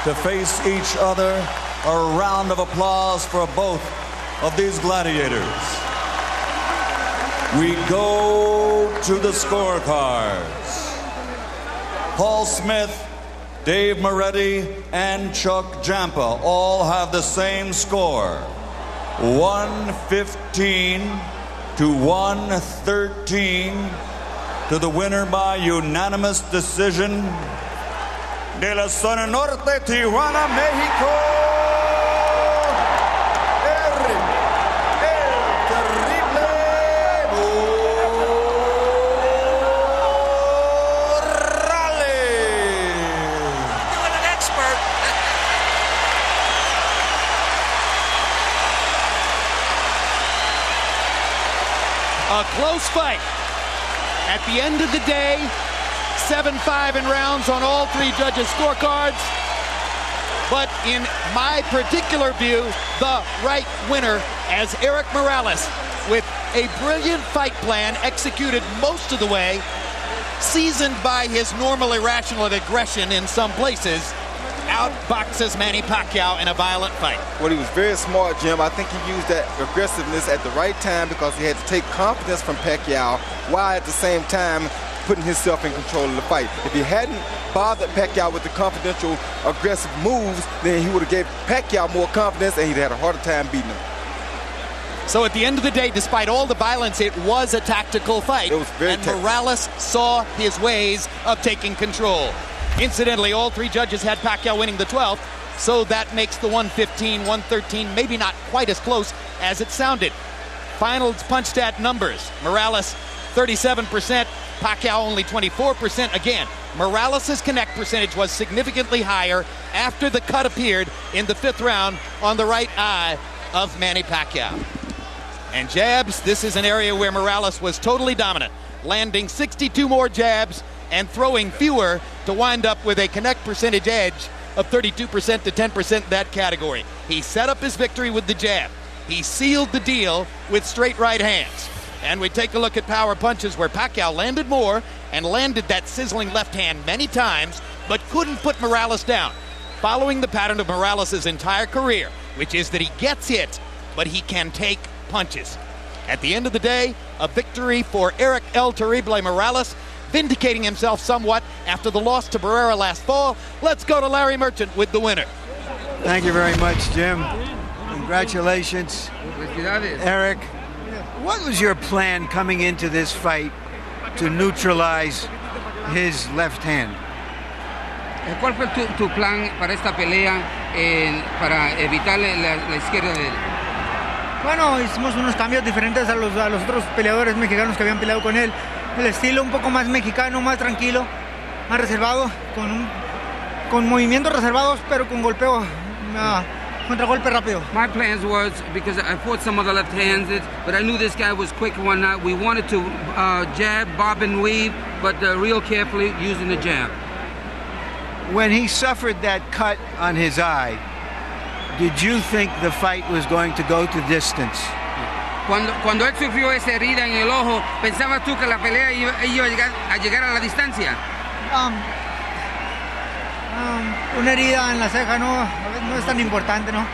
to face each other. A round of applause for both of these gladiators. We go to the scorecards. Paul Smith, Dave Moretti, and Chuck Champa all have the same score. 115 to 113 to the winner by unanimous decision. De la Zona Norte, Tijuana, Mexico, Erik, el Terrible A close fight. At the end of the day, 7-5 in rounds on all three judges' scorecards. But in my particular view, the right winner as Erik Morales, with a brilliant fight plan executed most of the way, seasoned by his normal irrational aggression in some places, outboxes Manny Pacquiao in a violent fight. Well, he was very smart, Jim. I think he used that aggressiveness at the right time because he had to take confidence from Pacquiao while at the same time putting himself in control of the fight. If he hadn't bothered Pacquiao with the confidential, aggressive moves, then he would have gave Pacquiao more confidence and he'd had a harder time beating him. So at the end of the day, despite all the violence, it was a tactical fight. It was very and tactical. Morales saw his ways of taking control. Incidentally, all three judges had Pacquiao winning the 12th, so that makes the 115, 113 maybe not quite as close as it sounded. Final punch stat numbers. Morales 37%, Pacquiao only 24%. Again, Morales' connect percentage was significantly higher after the cut appeared in the 5th round on the right eye of Manny Pacquiao. And jabs, this is an area where Morales was totally dominant, landing 62 more jabs and throwing fewer to wind up with a connect percentage edge of 32% to 10% in that category. He set up his victory with the jab. He sealed the deal with straight right hands. And we take a look at power punches where Pacquiao landed more and landed that sizzling left hand many times, but couldn't put Morales down, following the pattern of Morales' entire career, which is that he gets hit, but he can take punches. At the end of the day, a victory for Erik El Terrible Morales, vindicating himself somewhat after the loss to Barrera last fall. Let's go to Larry Merchant with the winner. Thank you very much, Jim. Congratulations, Erik. What was your plan coming into this fight to neutralize his left hand? ¿Cuál fue tu plan para esta pelea para evitar la izquierda de él? Bueno, hicimos unos cambios diferentes a los otros peleadores mexicanos que habían peleado con él. El estilo un poco más mexicano, más tranquilo, más reservado, con movimientos reservados, pero con golpeo, contragolpe rápido. My plans was, because I fought some of the left-handed, but I knew this guy was quick and whatnot. We wanted to jab, bob and weave, but real carefully using the jab. When he suffered that cut on his eye, did you think the fight was going to go to distance? Cuando él sufrió esa herida en el ojo, ¿pensabas tú que la pelea iba a llegar a la distancia? Una herida en la ceja no es tan importante, ¿no?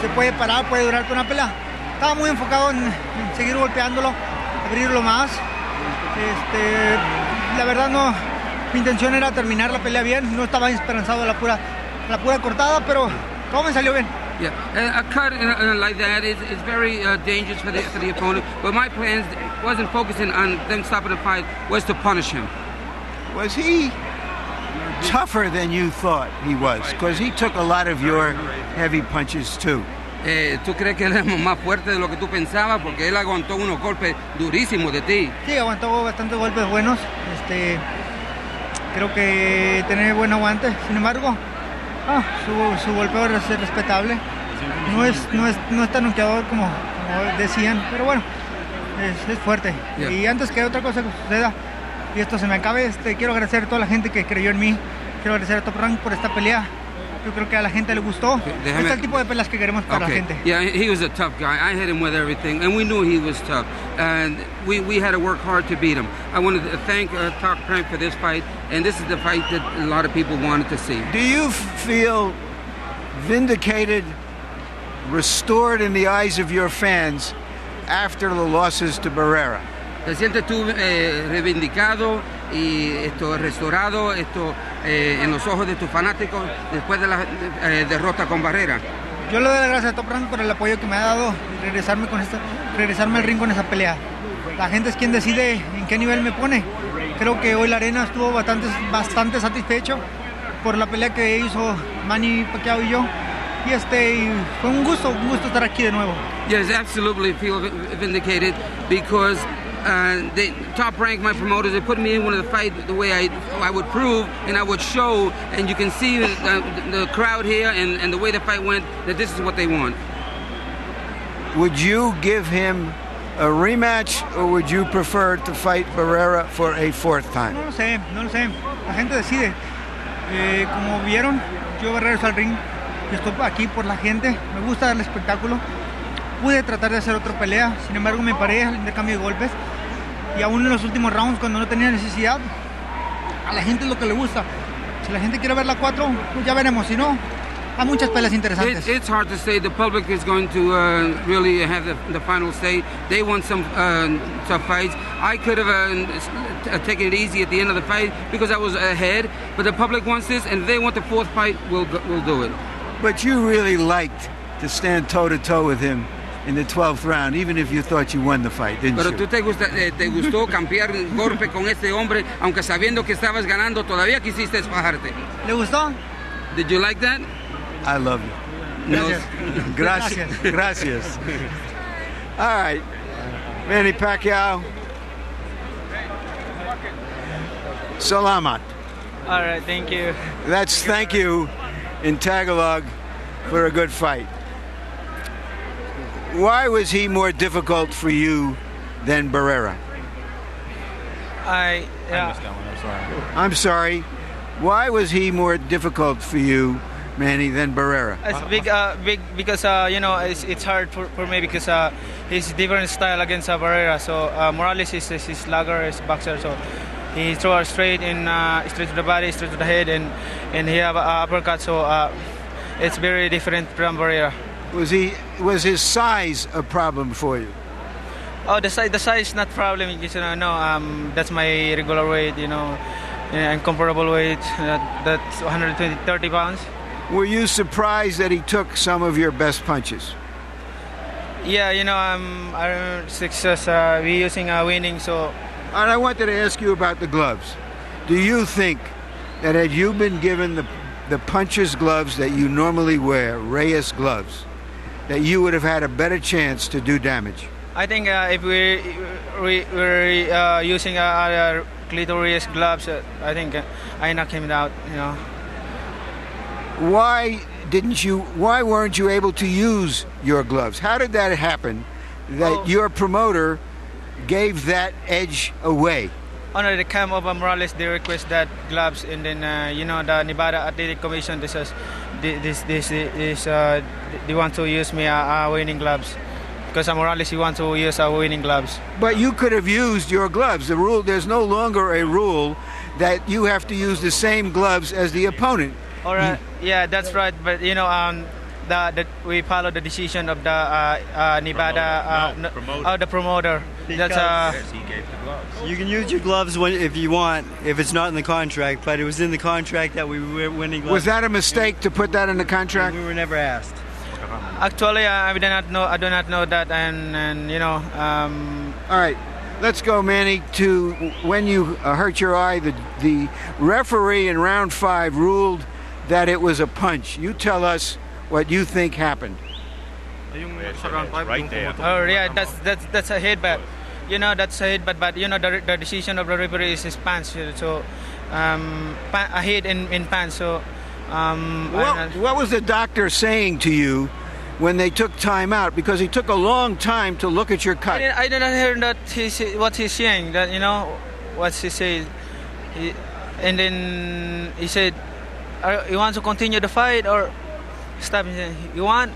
Se puede parar, puede durar toda una pelea. Estaba muy enfocado en seguir golpeándolo, abrirlo más. La verdad no, mi intención era terminar la pelea bien, no estaba esperanzado a la pura cortada, pero todo me salió bien. Yeah, a cut like that is very dangerous for the opponent. But my plans wasn't focusing on them stopping the fight, was to punish him. Was he tougher than you thought he was? Because he took a lot of your heavy punches too. ¿Tú crees que él es más fuerte de lo que tú pensabas? Porque él aguantó unos golpes durísimos de ti. Sí, aguantó bastantes golpes buenos. Creo que tiene buen aguante. Sin embargo, su golpeo es respetable. No es tan noqueador como decían, pero bueno, es fuerte. Yeah. Y antes que otra cosa suceda y esto se me acabe, quiero agradecer a toda la gente que creyó en mí. Quiero agradecer a Top Rank por esta pelea. Yo creo que a la gente le gustó. Este es el tipo de peleas que queremos para la gente. Yeah, he was a tough guy. I hit him with everything, and we knew he was tough. And we had to work hard to beat him. I wanted to thank Top Rank for this fight, and this is the fight that a lot of people wanted to see. Do you feel vindicated, restored in the eyes of your fans after the losses to Barrera? ¿Te sientes tú reivindicado y restaurado en los ojos de tus fanáticos después de la derrota con Barrera? Yo le doy las gracias a Top Rank por el apoyo que me ha dado y regresarme al ring con esa pelea. La gente es quien decide en qué nivel me pone. Creo que hoy la arena estuvo bastante satisfecho por la pelea que hizo Manny Pacquiao y yo. Y fue un gusto estar aquí de nuevo. Yes, absolutely feel vindicated because the Top Rank, my promoters, they put me in one of the fights the way I would prove and I would show, and you can see the crowd here and the way the fight went, that this is what they want. Would you give him a rematch, or would you prefer to fight Barrera for a fourth time? No lo sé. La gente decide. Como vieron, yo regreso al ring. Yo estoy aquí por la gente. Me gusta dar el espectáculo. Pude tratar de hacer otra pelea, sin embargo me paré al intercambio de golpes y aún en los últimos rounds cuando no tenía necesidad, a la gente es lo que le gusta. Si la gente quiere ver la 4, pues ya veremos, si no, hay muchas peleas interesantes. It's hard to say. The public is going to really have the final say. They want some tough fights. I could have taken it easy at the end of the fight because I was ahead, but the public wants this, and if they want the fourth fight, we'll do it. But you really liked to stand toe-to-toe with him in the 12th round, even if you thought you won the fight, didn't Pero you? tú te gustó cambiar golpe con este hombre, aunque sabiendo que estabas ganando, todavía quisiste fajarte. ¿Le gustó? Did you like that? I love you. Gracias. All right, Manny Pacquiao, Salamat. All right, thank you. That's thank you in Tagalog for a good fight. Why was he more difficult for you than Barrera? I missed that one. I'm sorry. I'm sorry. Why was he more difficult for you, Manny, than Barrera? It's big because it's hard for me because he's different style against Barrera. So Morales is slugger, is boxer. So he throw straight straight to the body, straight to the head, and he have uppercut. So it's very different from Barrera. Was his size a problem for you? Oh, the size not problem. That's my regular weight. And comparable weight. That's 30 pounds. Were you surprised that he took some of your best punches? Yeah, our success. We using winning. So. And I wanted to ask you about the gloves. Do you think that had you been given the puncher's gloves that you normally wear, Reyes gloves, that you would have had a better chance to do damage? I think if we're using other clitoris gloves, I think I knock him out. Why weren't you able to use your gloves? How did that happen that your promoter gave that edge away? Under the camp of Morales, they request that gloves, and then the Nevada Athletic Commission they want to use me winning gloves because Morales he want to use winning gloves. But you could have used your gloves. The rule, there's no longer a rule that you have to use the same gloves as the opponent. All right, yeah, that's right. But we follow the decision of the Nevada the promoter. Yes, he gave the gloves. You can use your gloves if you want, if it's not in the contract. But it was in the contract that we were winning gloves. Was that a mistake to put that in the contract? We were never asked. Actually, I do not know that, and All right, let's go, Manny. To when you hurt your eye, the referee in round 5 ruled that it was a punch. You tell us what you think happened. Right there. Oh yeah, that's a headbutt. That's a headbutt, but the decision of the referee is his pants. So a head in pants. So what was the doctor saying to you when they took time out? Because he took a long time to look at your cut. I did not hear that what he's saying. That what he said, and then he said, "You want to continue the fight or stop?" You want?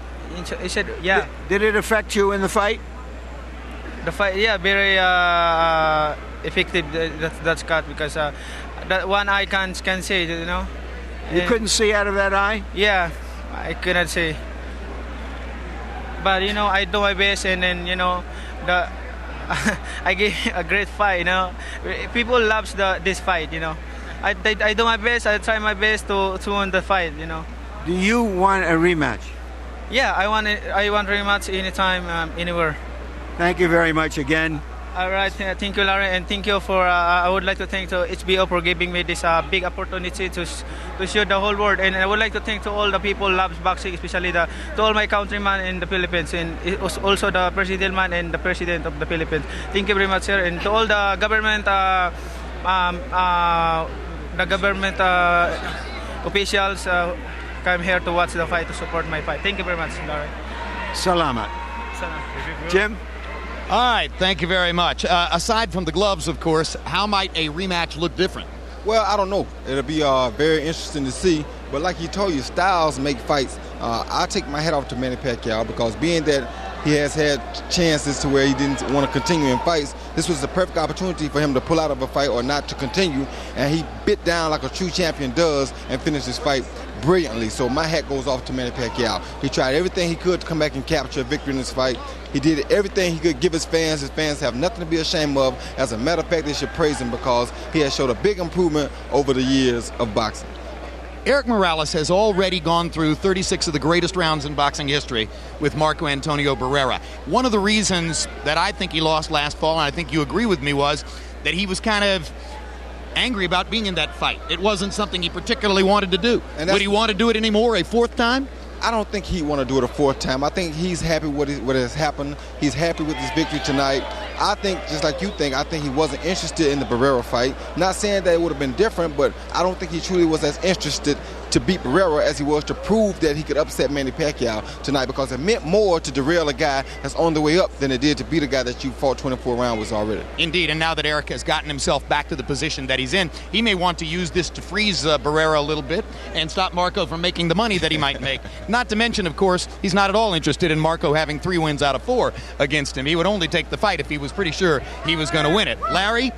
He said, "Yeah." Did it affect you in the fight? The fight, yeah, very effective. That's cut because that one eye can see, You couldn't see out of that eye? Yeah, I couldn't see. But I do my best, and then I gave a great fight. People loves this fight. I do my best. I try my best to win the fight. Do you want a rematch? Yeah, I want rematch anytime, anywhere. Thank you very much again. All right, thank you, Larry, and thank you for. I would like to thank to HBO for giving me this big opportunity to show the whole world, and I would like to thank to all the people who loves boxing, especially to all my countrymen in the Philippines, and also the president man and the president of the Philippines. Thank you very much, sir, and to all the government, officials. Come here to watch the fight, to support my fight. Thank you very much, Larry. Salamat. Jim? All right, thank you very much. Aside from the gloves, of course, how might a rematch look different? Well, I don't know. It'll be very interesting to see. But like he told you, styles make fights. I take my hat off to Manny Pacquiao because being that he has had chances to where he didn't want to continue in fights, this was the perfect opportunity for him to pull out of a fight or not to continue. And he bit down like a true champion does and finished his fight brilliantly. So my hat goes off to Manny Pacquiao. He tried everything he could to come back and capture a victory in this fight. He did everything he could give his fans. His fans have nothing to be ashamed of. As a matter of fact, they should praise him because he has showed a big improvement over the years of boxing. Erik Morales has already gone through 36 of the greatest rounds in boxing history with Marco Antonio Barrera. One of the reasons that I think he lost last fall, and I think you agree with me, was that he was kind of angry about being in that fight. It wasn't something he particularly wanted to do. Would he want to do it anymore a fourth time? I don't think he'd want to do it a fourth time. I think he's happy with what has happened. He's happy with his victory tonight. I think, just like you think, I think he wasn't interested in the Barrera fight. Not saying that it would have been different, but I don't think he truly was as interested to beat Barrera as he was to prove that he could upset Manny Pacquiao tonight, because it meant more to derail a guy that's on the way up than it did to beat a guy that you fought 24 rounds already. Indeed, and now that Erik has gotten himself back to the position that he's in, he may want to use this to freeze Barrera a little bit and stop Marco from making the money that he might make. Not to mention, of course, he's not at all interested in Marco having 3 wins out of 4 against him. He would only take the fight if he was pretty sure he was going to win it. Larry,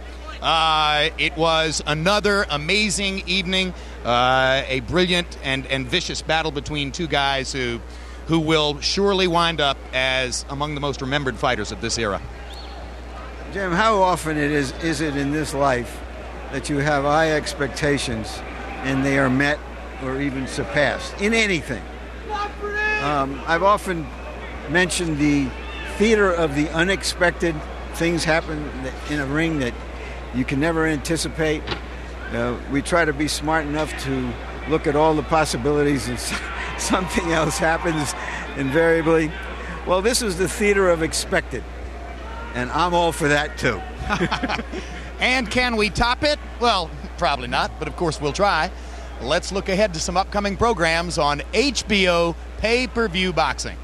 it was another amazing evening, a brilliant and vicious battle between two guys who will surely wind up as among the most remembered fighters of this era. Jim, how often is it in this life that you have high expectations and they are met or even surpassed in anything? I've often mentioned the theater of the unexpected. Things happen in a ring that you can never anticipate. We try to be smart enough to look at all the possibilities, and something else happens invariably. Well, this is the theater of expected, and I'm all for that too. And can we top it? Well, probably not, but of course we'll try. Let's look ahead to some upcoming programs on HBO Pay-Per-View Boxing.